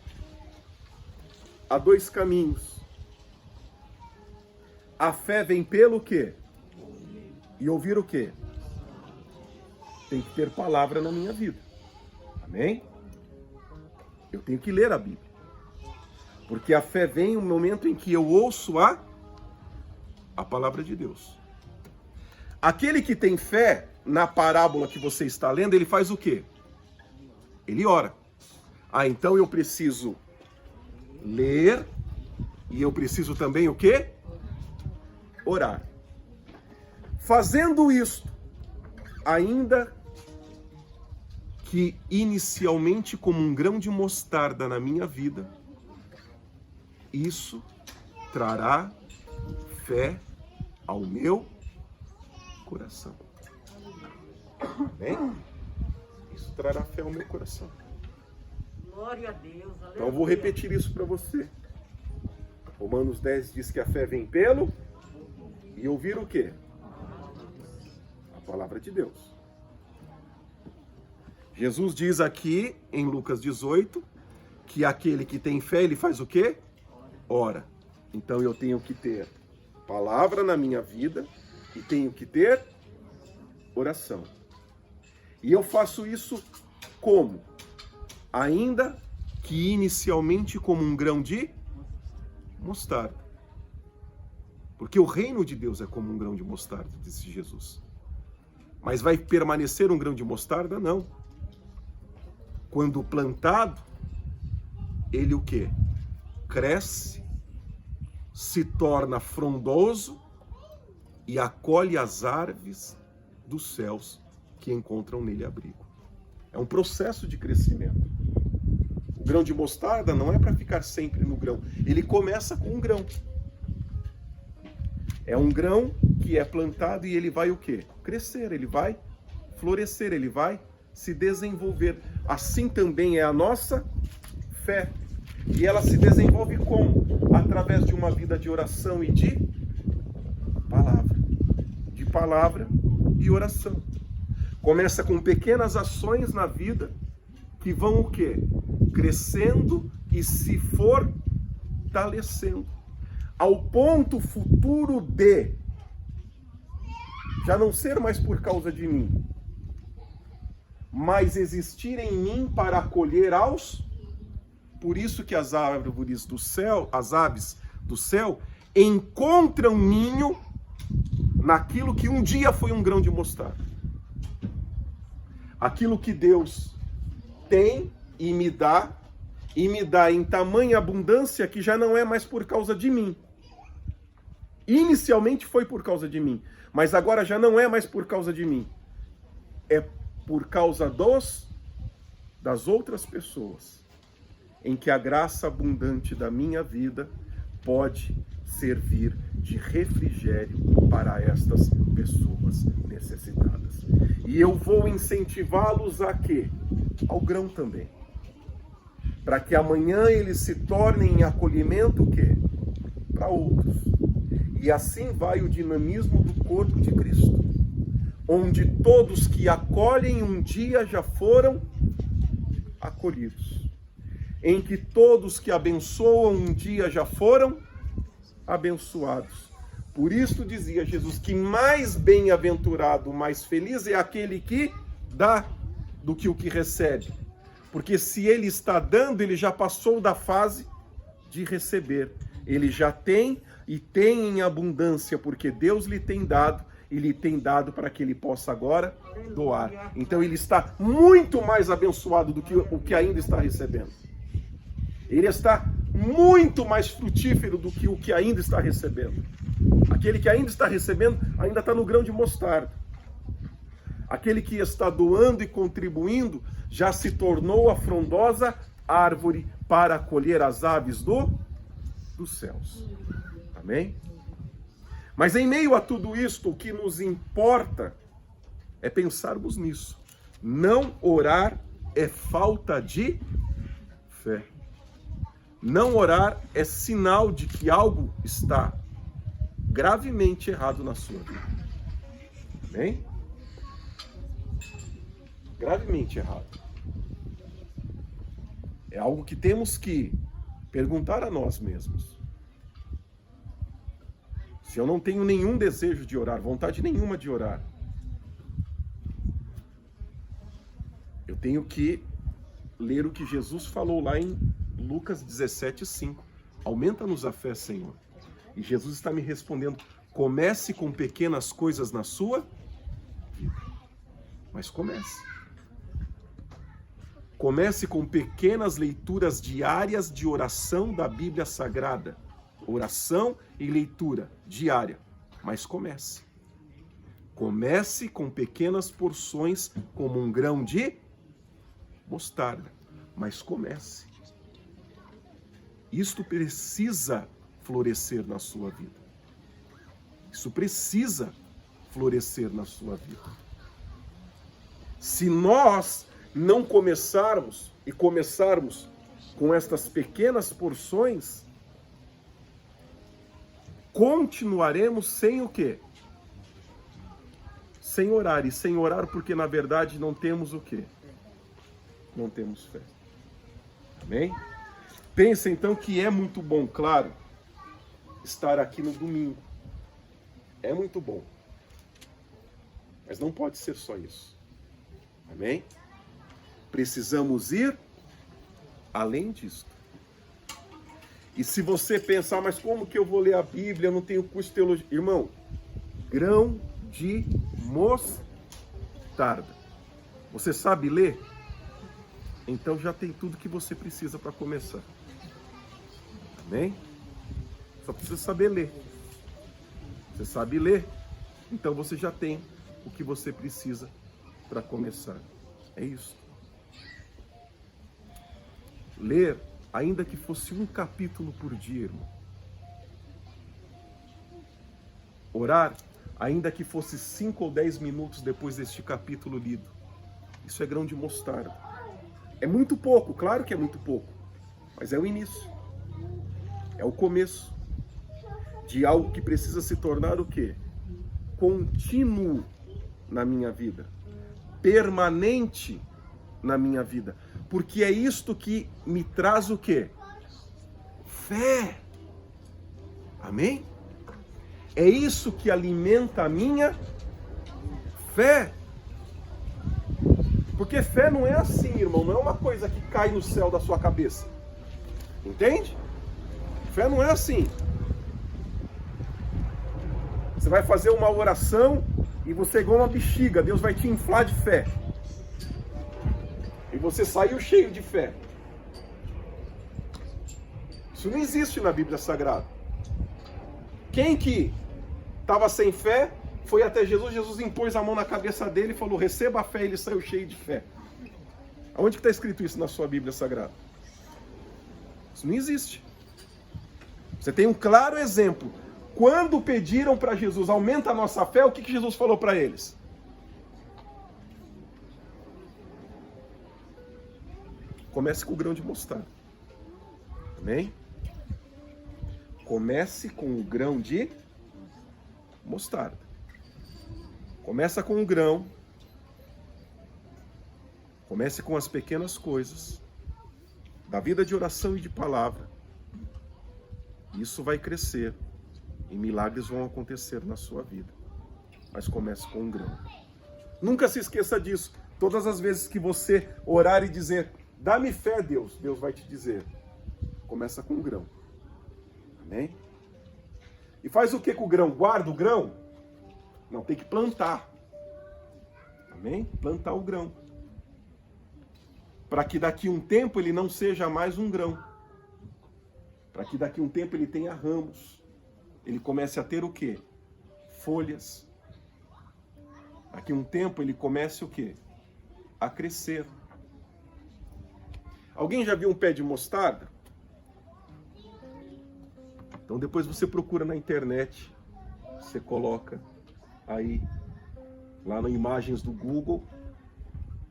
há dois caminhos. A fé vem pelo quê? E ouvir o quê? Tem que ter palavra na minha vida. Amém? Eu tenho que ler a Bíblia. Porque a fé vem no momento em que eu ouço a palavra de Deus. Aquele que tem fé, na parábola que você está lendo, ele faz o quê? Ele ora. Então eu preciso ler e eu preciso também o quê? Orar. Fazendo isto, ainda que inicialmente como um grão de mostarda na minha vida, isso trará fé ao meu coração. Amém? Isso trará fé ao meu coração. Glória a Deus. Aleluia. Então eu vou repetir isso para você. Romanos 10 diz que a fé vem pelo e ouvir o quê? A palavra de Deus. Jesus diz aqui em Lucas 18 que aquele que tem fé, ele faz o quê? Ora. Então eu tenho que ter palavra na minha vida e tenho que ter oração. E eu faço isso como? Ainda que inicialmente como um grão de mostarda. Porque o reino de Deus é como um grão de mostarda, disse Jesus. Mas vai permanecer um grão de mostarda? Não. Quando plantado, ele o quê? Cresce, se torna frondoso e acolhe as árvores dos céus que encontram nele abrigo. É um processo de crescimento. O grão de mostarda não é para ficar sempre no grão. Ele começa com um grão. É um grão que é plantado e ele vai o quê? Crescer, ele vai florescer, ele vai se desenvolver. Assim também é a nossa fé. E ela se desenvolve como? Através de uma vida de oração e de palavra. De palavra e oração. Começa com pequenas ações na vida que vão o quê? Crescendo e se fortalecendo. Ao ponto futuro de já não ser mais por causa de mim, mas existir em mim para acolher aos... Por isso que as árvores do céu, as aves do céu, encontram ninho naquilo que um dia foi um grão de mostarda. Aquilo que Deus tem e me dá em tamanha abundância que já não é mais por causa de mim. Inicialmente foi por causa de mim, mas agora já não é mais por causa de mim. É por causa das outras pessoas, em que a graça abundante da minha vida pode servir de refrigério para estas pessoas necessitadas. E eu vou incentivá-los a quê? Ao grão também. Para que amanhã eles se tornem em acolhimento o quê? Para outros. E assim vai o dinamismo do corpo de Cristo, onde todos que acolhem um dia já foram acolhidos, em que todos que abençoam um dia já foram abençoados. Por isso dizia Jesus que mais bem-aventurado, mais feliz é aquele que dá do que o que recebe. Porque se ele está dando, ele já passou da fase de receber. Ele já tem e tem em abundância, porque Deus lhe tem dado e lhe tem dado para que ele possa agora doar. Então ele está muito mais abençoado do que o que ainda está recebendo. Ele está muito mais frutífero do que o que ainda está recebendo. Aquele que ainda está recebendo ainda está no grão de mostarda. Aquele que está doando e contribuindo já se tornou a frondosa árvore para acolher as aves dos céus. Amém? Mas em meio a tudo isto, o que nos importa é pensarmos nisso. Não orar é falta de fé. Não orar é sinal de que algo está gravemente errado na sua vida. Amém? Gravemente errado. É algo que temos que perguntar a nós mesmos. Se eu não tenho nenhum desejo de orar, vontade nenhuma de orar, eu tenho que ler o que Jesus falou lá em Lucas 17:5. Aumenta-nos a fé, Senhor. E Jesus está me respondendo: comece com pequenas coisas na sua vida. Mas comece. Comece com pequenas leituras diárias de oração da Bíblia Sagrada. Oração e leitura diária. Mas comece. Comece com pequenas porções, como um grão de mostarda. Mas comece. Isto precisa florescer na sua vida. Isso precisa florescer na sua vida. Se nós não começarmos com estas pequenas porções, continuaremos sem o quê? Sem orar. E sem orar porque, na verdade, não temos o quê? Não temos fé. Amém? Pensa, então, que é muito bom, claro, estar aqui no domingo. É muito bom. Mas não pode ser só isso. Amém? Precisamos ir além disso. E se você pensar, mas como que eu vou ler a Bíblia? Eu não tenho curso de teologia. Irmão, grão de mostarda. Você sabe ler? Então já tem tudo que você precisa para começar. Amém? Só precisa saber ler. Você sabe ler? Então você já tem o que você precisa para começar. É isso. Ler, ainda que fosse um capítulo por dia, irmão. Orar, ainda que fosse 5 ou 10 minutos depois deste capítulo lido. Isso é grão de mostarda. É muito pouco, claro que é muito pouco. Mas é o início. É o começo de algo que precisa se tornar o quê? Contínuo na minha vida. Permanente na minha vida. Porque é isto que me traz o quê? Fé. Amém? É isso que alimenta a minha fé. Porque fé não é assim, irmão. Não é uma coisa que cai no céu da sua cabeça. Entende? Fé não é assim. Você vai fazer uma oração e você é igual uma bexiga. Deus vai te inflar de fé. E você saiu cheio de fé. Isso não existe na Bíblia Sagrada. Quem que estava sem fé foi até Jesus, Jesus impôs a mão na cabeça dele e falou, receba a fé, e ele saiu cheio de fé. Aonde que está escrito isso na sua Bíblia Sagrada? Isso não existe. Você tem um claro exemplo. Quando pediram para Jesus, aumenta a nossa fé, o que Jesus falou para eles? Comece com o grão de mostarda. Amém? Comece com o grão de mostarda. Começa com o grão. Comece com as pequenas coisas da vida de oração e de palavra. Isso vai crescer e milagres vão acontecer na sua vida. Mas comece com um grão. Nunca se esqueça disso. Todas as vezes que você orar e dizer, dá-me fé, Deus, Deus vai te dizer, começa com um grão. Amém? E faz o que com o grão? Guarda o grão? Não, tem que plantar. Amém? Plantar o grão. Para que daqui um tempo ele não seja mais um grão. Para que daqui um tempo ele tenha ramos. Ele comece a ter o quê? Folhas. Daqui um tempo ele comece o quê? A crescer. Alguém já viu um pé de mostarda? Então depois você procura na internet. Você coloca aí, lá nas imagens do Google,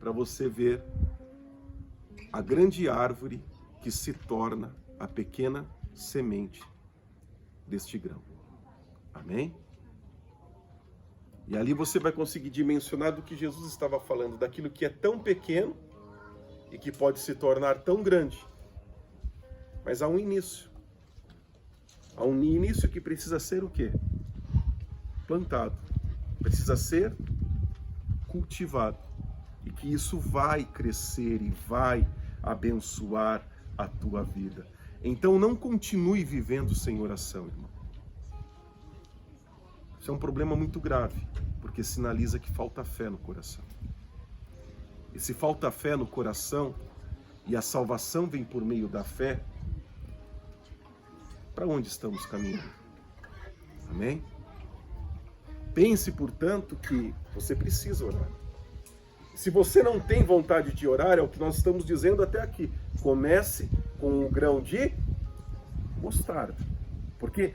para você ver a grande árvore que se torna a pequena semente deste grão. Amém? E ali você vai conseguir dimensionar do que Jesus estava falando, daquilo que é tão pequeno e que pode se tornar tão grande. Mas há um início. Há um início que precisa ser o quê? Plantado. Precisa ser cultivado. E que isso vai crescer e vai abençoar a tua vida. Então não continue vivendo sem oração, irmão. Isso é um problema muito grave, porque sinaliza que falta fé no coração. E se falta fé no coração, e a salvação vem por meio da fé, para onde estamos caminhando? Amém? Pense, portanto, que você precisa orar. Se você não tem vontade de orar, é o que nós estamos dizendo até aqui. Comece com o grão de mostarda. Porque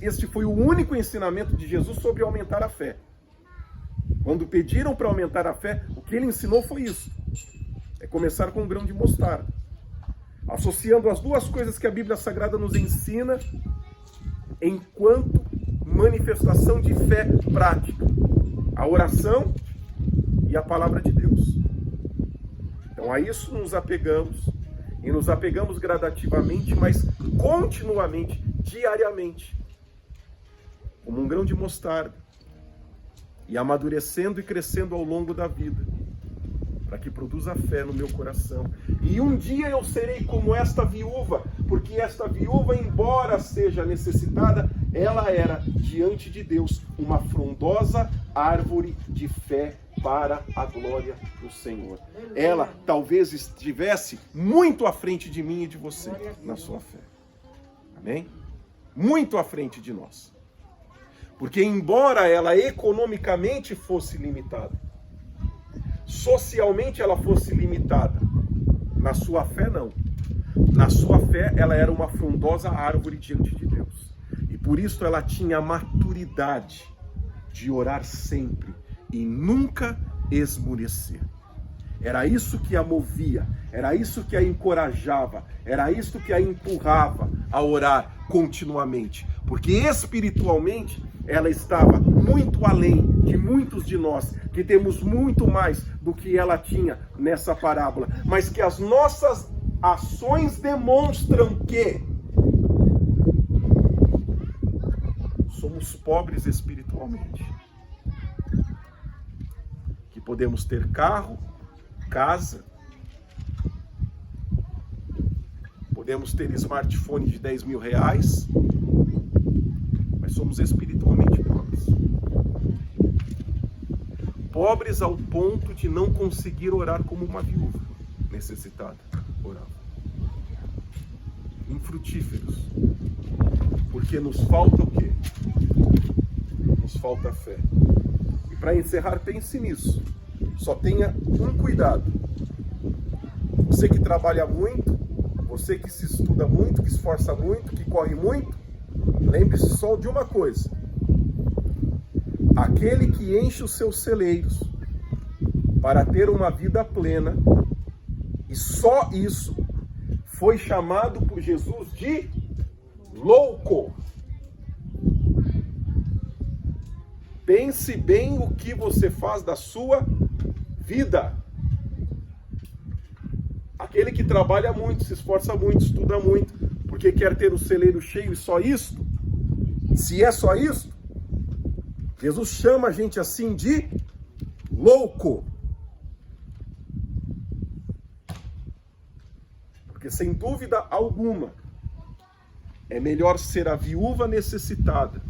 este foi o único ensinamento de Jesus sobre aumentar a fé. Quando pediram para aumentar a fé, o que ele ensinou foi isso. É começar com um grão de mostarda. Associando as duas coisas que a Bíblia Sagrada nos ensina enquanto manifestação de fé prática. A oração e a palavra de Deus. Então a isso nos apegamos, e nos apegamos gradativamente, mas continuamente, diariamente, como um grão de mostarda, e amadurecendo e crescendo ao longo da vida, para que produza fé no meu coração. E um dia eu serei como esta viúva, porque esta viúva, embora seja necessitada, ela era, diante de Deus, uma frondosa árvore de fé para a glória do Senhor. Ela talvez estivesse muito à frente de mim e de você na sua fé. Amém? Muito à frente de nós. Porque embora ela economicamente fosse limitada, socialmente ela fosse limitada, na sua fé não. Na sua fé ela era uma frondosa árvore diante de Deus. E por isso ela tinha a maturidade de orar sempre e nunca esmorecer. Era isso que a movia, era isso que a encorajava, era isso que a empurrava a orar continuamente. Porque espiritualmente ela estava muito além de muitos de nós, que temos muito mais do que ela tinha nessa parábola. Mas que as nossas ações demonstram que somos pobres espiritualmente. Que podemos ter carro, casa, podemos ter smartphone de 10 mil reais, mas somos espiritualmente pobres. Pobres ao ponto de não conseguir orar como uma viúva necessitada orava. Infrutíferos. Porque nos falta o quê? Nos falta fé. E para encerrar, pense nisso. Só tenha um cuidado. Você que trabalha muito, você que se estuda muito, que esforça muito, que corre muito, lembre-se só de uma coisa. Aquele que enche os seus celeiros para ter uma vida plena, e só isso, foi chamado por Jesus de louco. Pense bem o que você faz da sua vida. Aquele que trabalha muito, se esforça muito, estuda muito, porque quer ter o celeiro cheio e só isto, se é só isto, Jesus chama a gente assim de louco. Porque sem dúvida alguma, é melhor ser a viúva necessitada,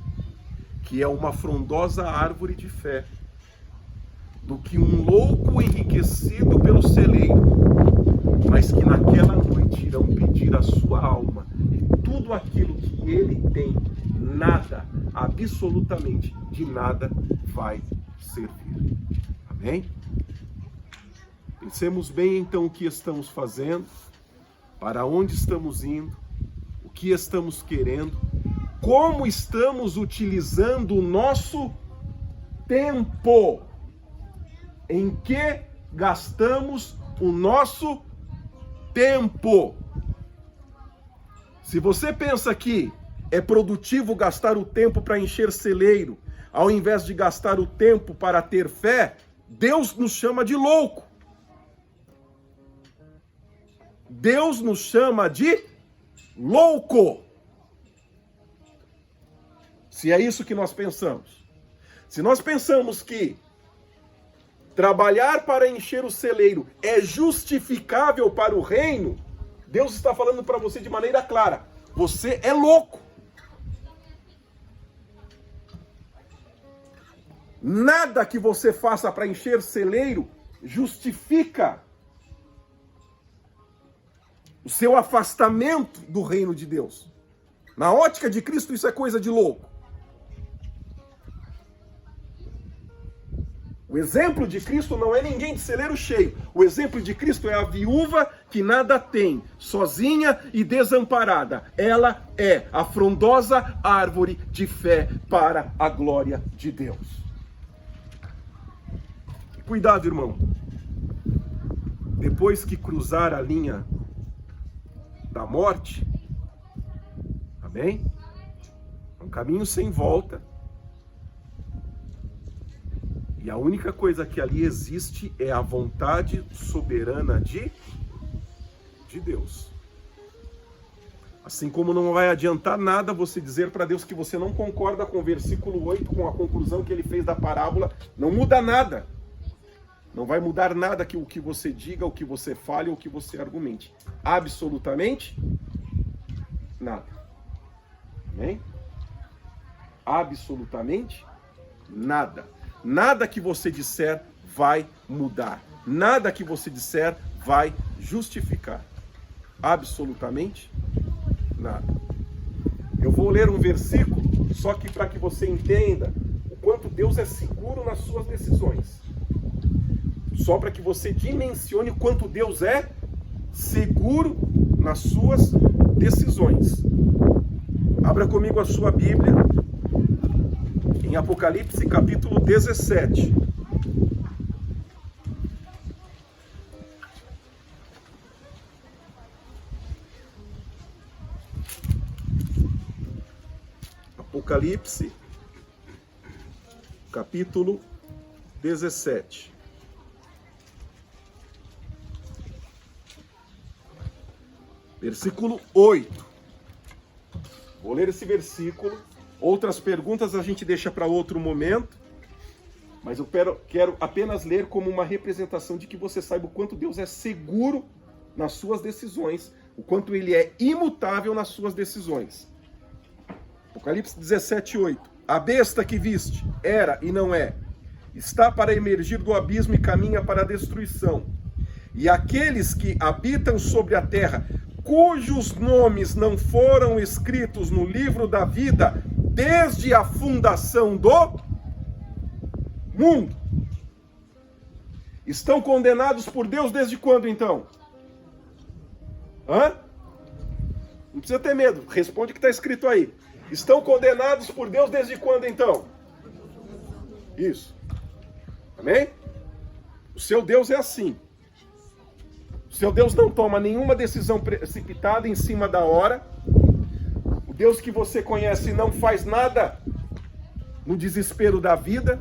que é uma frondosa árvore de fé, do que um louco enriquecido pelo celeiro, mas que naquela noite irão pedir a sua alma e tudo aquilo que ele tem, nada, absolutamente de nada vai servir. Amém? Pensemos bem então o que estamos fazendo, para onde estamos indo, o que estamos querendo, como estamos utilizando o nosso tempo, em que gastamos o nosso tempo. Se você pensa que é produtivo gastar o tempo para encher celeiro, ao invés de gastar o tempo para ter fé, Deus nos chama de louco. Deus nos chama de louco. Se é isso que nós pensamos. Se nós pensamos que trabalhar para encher o celeiro é justificável para o reino, Deus está falando para você de maneira clara: você é louco. Nada que você faça para encher celeiro justifica o seu afastamento do reino de Deus. Na ótica de Cristo, isso é coisa de louco. O exemplo de Cristo não é ninguém de celeiro cheio. O exemplo de Cristo é a viúva que nada tem, sozinha e desamparada. Ela é a frondosa árvore de fé para a glória de Deus. Cuidado, irmão. Depois que cruzar a linha da morte, amém? É um caminho sem volta. E a única coisa que ali existe é a vontade soberana de Deus. Assim como não vai adiantar nada você dizer para Deus que você não concorda com o versículo 8, com a conclusão que ele fez da parábola, não muda nada. Não vai mudar nada que o que você diga, o que você fale, ou o que você argumente. Absolutamente nada. Amém? Absolutamente nada. Nada que você disser vai mudar. Nada que você disser vai justificar. Absolutamente nada. Eu vou ler um versículo, só que para que você entenda o quanto Deus é seguro nas suas decisões. Só para que você dimensione o quanto Deus é seguro nas suas decisões. Abra comigo a sua Bíblia em Apocalipse capítulo 17. Apocalipse capítulo 17. Versículo 8. Vou ler esse versículo. Outras perguntas a gente deixa para outro momento. Mas eu quero apenas ler como uma representação de que você saiba o quanto Deus é seguro nas suas decisões. O quanto ele é imutável nas suas decisões. Apocalipse 17, 8. A besta que viste era e não é. Está para emergir do abismo e caminha para a destruição. E aqueles que habitam sobre a terra cujos nomes não foram escritos no livro da vida desde a fundação do mundo. Estão condenados por Deus desde quando, então? Hã? Não precisa ter medo, responde o que está escrito aí. Estão condenados por Deus desde quando, então? Isso. Amém? O seu Deus é assim. O seu Deus não toma nenhuma decisão precipitada em cima da hora. O Deus que você conhece não faz nada no desespero da vida.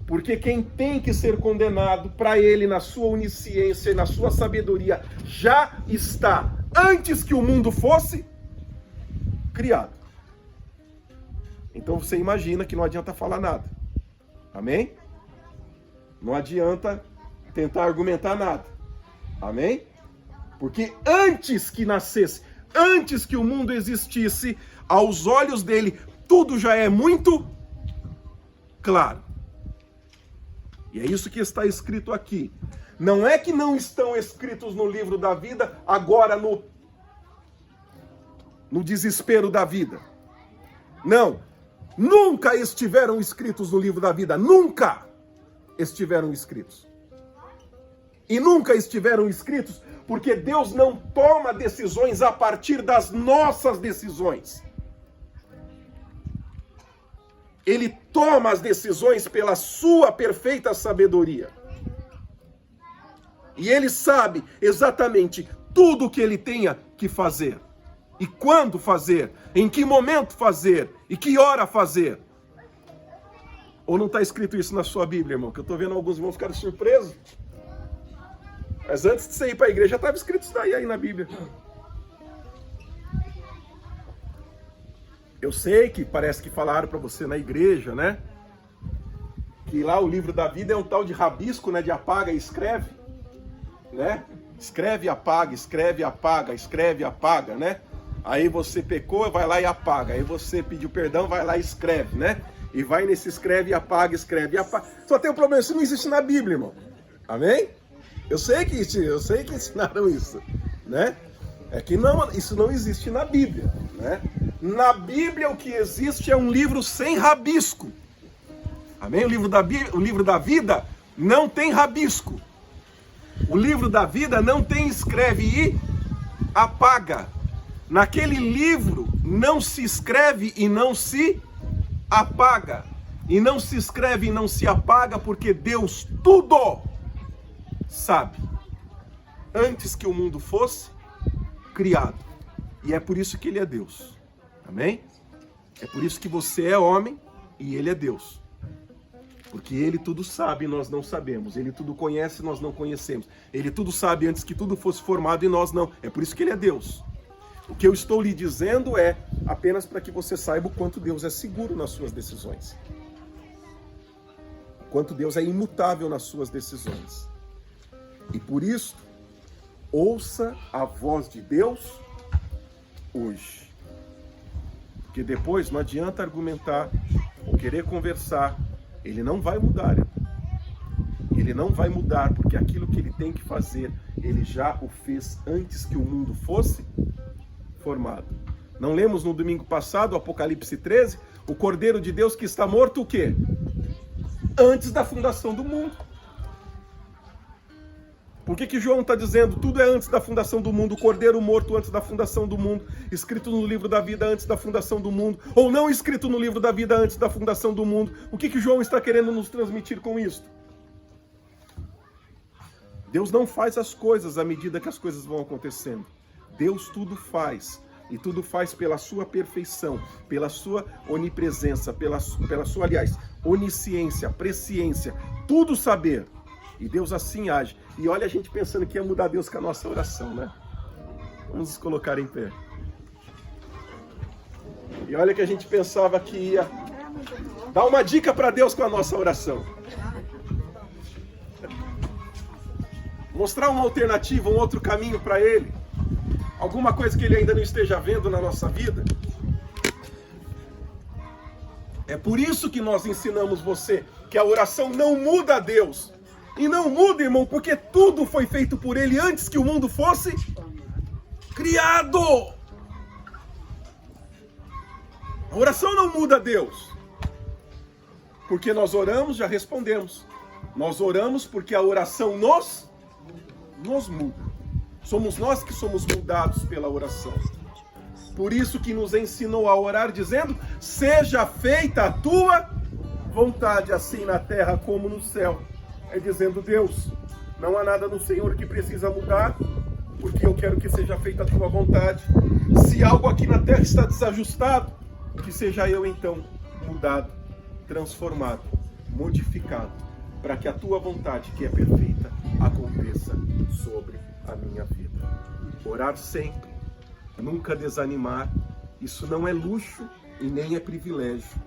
Porque quem tem que ser condenado, para ele, na sua onisciência e na sua sabedoria, já está, antes que o mundo fosse criado. Então você imagina que não adianta falar nada. Amém? Não adianta tentar argumentar nada. Amém? Porque antes que nascesse, antes que o mundo existisse, aos olhos dele, tudo já é muito claro. E é isso que está escrito aqui. Não é que não estão escritos no livro da vida, agora no desespero da vida. Não. Nunca estiveram escritos no livro da vida. Nunca estiveram escritos. E nunca estiveram escritos porque Deus não toma decisões a partir das nossas decisões. Ele toma as decisões pela sua perfeita sabedoria. E ele sabe exatamente tudo o que ele tenha que fazer. E quando fazer, em que momento fazer, e que hora fazer. Ou não está escrito isso na sua Bíblia, irmão? Que eu estou vendo alguns irmãos ficarem surpresos. Mas antes de você ir para a igreja, já estava escrito isso daí aí na Bíblia. Eu sei que parece que falaram para você na igreja, né? Que lá o livro da vida é um tal de rabisco, né? De apaga e escreve, né? Escreve e apaga, escreve e apaga, escreve e apaga, né? Aí você pecou, vai lá e apaga. Aí você pediu perdão, vai lá e escreve, né? E vai nesse escreve e apaga, escreve e apaga. Só tem um problema, isso não existe na Bíblia, irmão. Amém? Eu sei que ensinaram isso, né? É que não, isso não existe na Bíblia, né? Na Bíblia o que existe é um livro sem rabisco. Amém? O livro da vida não tem rabisco. O livro da vida não tem escreve e apaga. Naquele livro não se escreve e não se apaga. E não se escreve e não se apaga porque Deus tudo sabe. Antes que o mundo fosse criado. E é por isso que ele é Deus. Amém? É por isso que você é homem e ele é Deus. Porque ele tudo sabe e nós não sabemos. Ele tudo conhece e nós não conhecemos. Ele tudo sabe antes que tudo fosse formado e nós não. É por isso que ele é Deus. O que eu estou lhe dizendo é apenas para que você saiba o quanto Deus é seguro nas suas decisões. O quanto Deus é imutável nas suas decisões. E por isso, ouça a voz de Deus hoje. Porque depois não adianta argumentar ou querer conversar. Ele não vai mudar. Ele não vai mudar porque aquilo que ele tem que fazer, ele já o fez antes que o mundo fosse formado. Não lemos no domingo passado, Apocalipse 13, o Cordeiro de Deus que está morto o quê? Antes da fundação do mundo. Por que João está dizendo tudo é antes da fundação do mundo, o Cordeiro morto antes da fundação do mundo, escrito no livro da vida antes da fundação do mundo, ou não escrito no livro da vida antes da fundação do mundo? O que João está querendo nos transmitir com isso? Deus não faz as coisas à medida que as coisas vão acontecendo. Deus tudo faz, e tudo faz pela sua perfeição, pela sua onipresença, pela sua, aliás, onisciência, presciência, tudo saber. E Deus assim age. E olha a gente pensando que ia mudar Deus com a nossa oração, né? Vamos nos colocar em pé. E olha que a gente pensava que ia dar uma dica para Deus com a nossa oração. Mostrar uma alternativa, um outro caminho para Ele. Alguma coisa que Ele ainda não esteja vendo na nossa vida. É por isso que nós ensinamos você que a oração não muda a Deus. E não muda, irmão, porque tudo foi feito por Ele antes que o mundo fosse criado. A oração não muda Deus. Porque nós oramos, já respondemos. Nós oramos porque a oração nos muda. Somos nós que somos mudados pela oração. Por isso que nos ensinou a orar dizendo: seja feita a tua vontade, assim na terra como no céu. É dizendo: Deus, não há nada no Senhor que precisa mudar, porque eu quero que seja feita a tua vontade. Se algo aqui na terra está desajustado, que seja eu então mudado, transformado, modificado, para que a tua vontade, que é perfeita, aconteça sobre a minha vida. Orar sempre, nunca desanimar, isso não é luxo e nem é privilégio.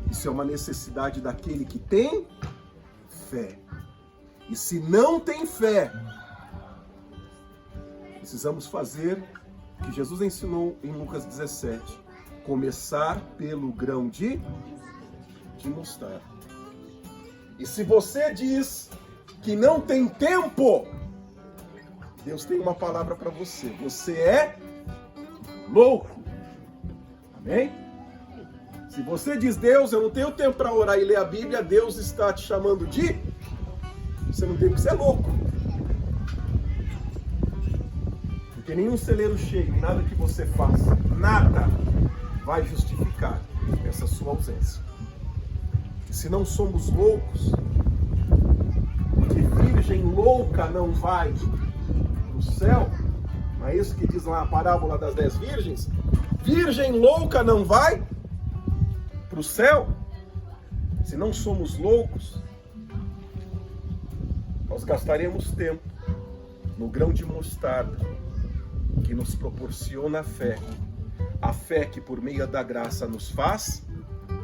Isso é uma necessidade daquele que tem fé. E se não tem fé, precisamos fazer o que Jesus ensinou em Lucas 17. Começar pelo grão de mostarda. E se você diz que não tem tempo, Deus tem uma palavra para você. Você é louco. Amém? Se você diz: Deus, eu não tenho tempo para orar e ler a Bíblia, Deus está te chamando de... Você não tem, porque você é louco. Porque nenhum celeiro cheio, nada que você faça, nada vai justificar essa sua ausência. E se não somos loucos, porque virgem louca não vai para o céu, não é isso que diz lá a parábola das 10 virgens? Virgem louca não vai para o céu. Se não somos loucos, nós gastaremos tempo no grão de mostarda que nos proporciona a fé que por meio da graça nos faz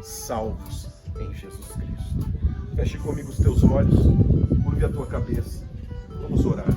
salvos em Jesus Cristo. Feche comigo os teus olhos, curve a tua cabeça, vamos orar.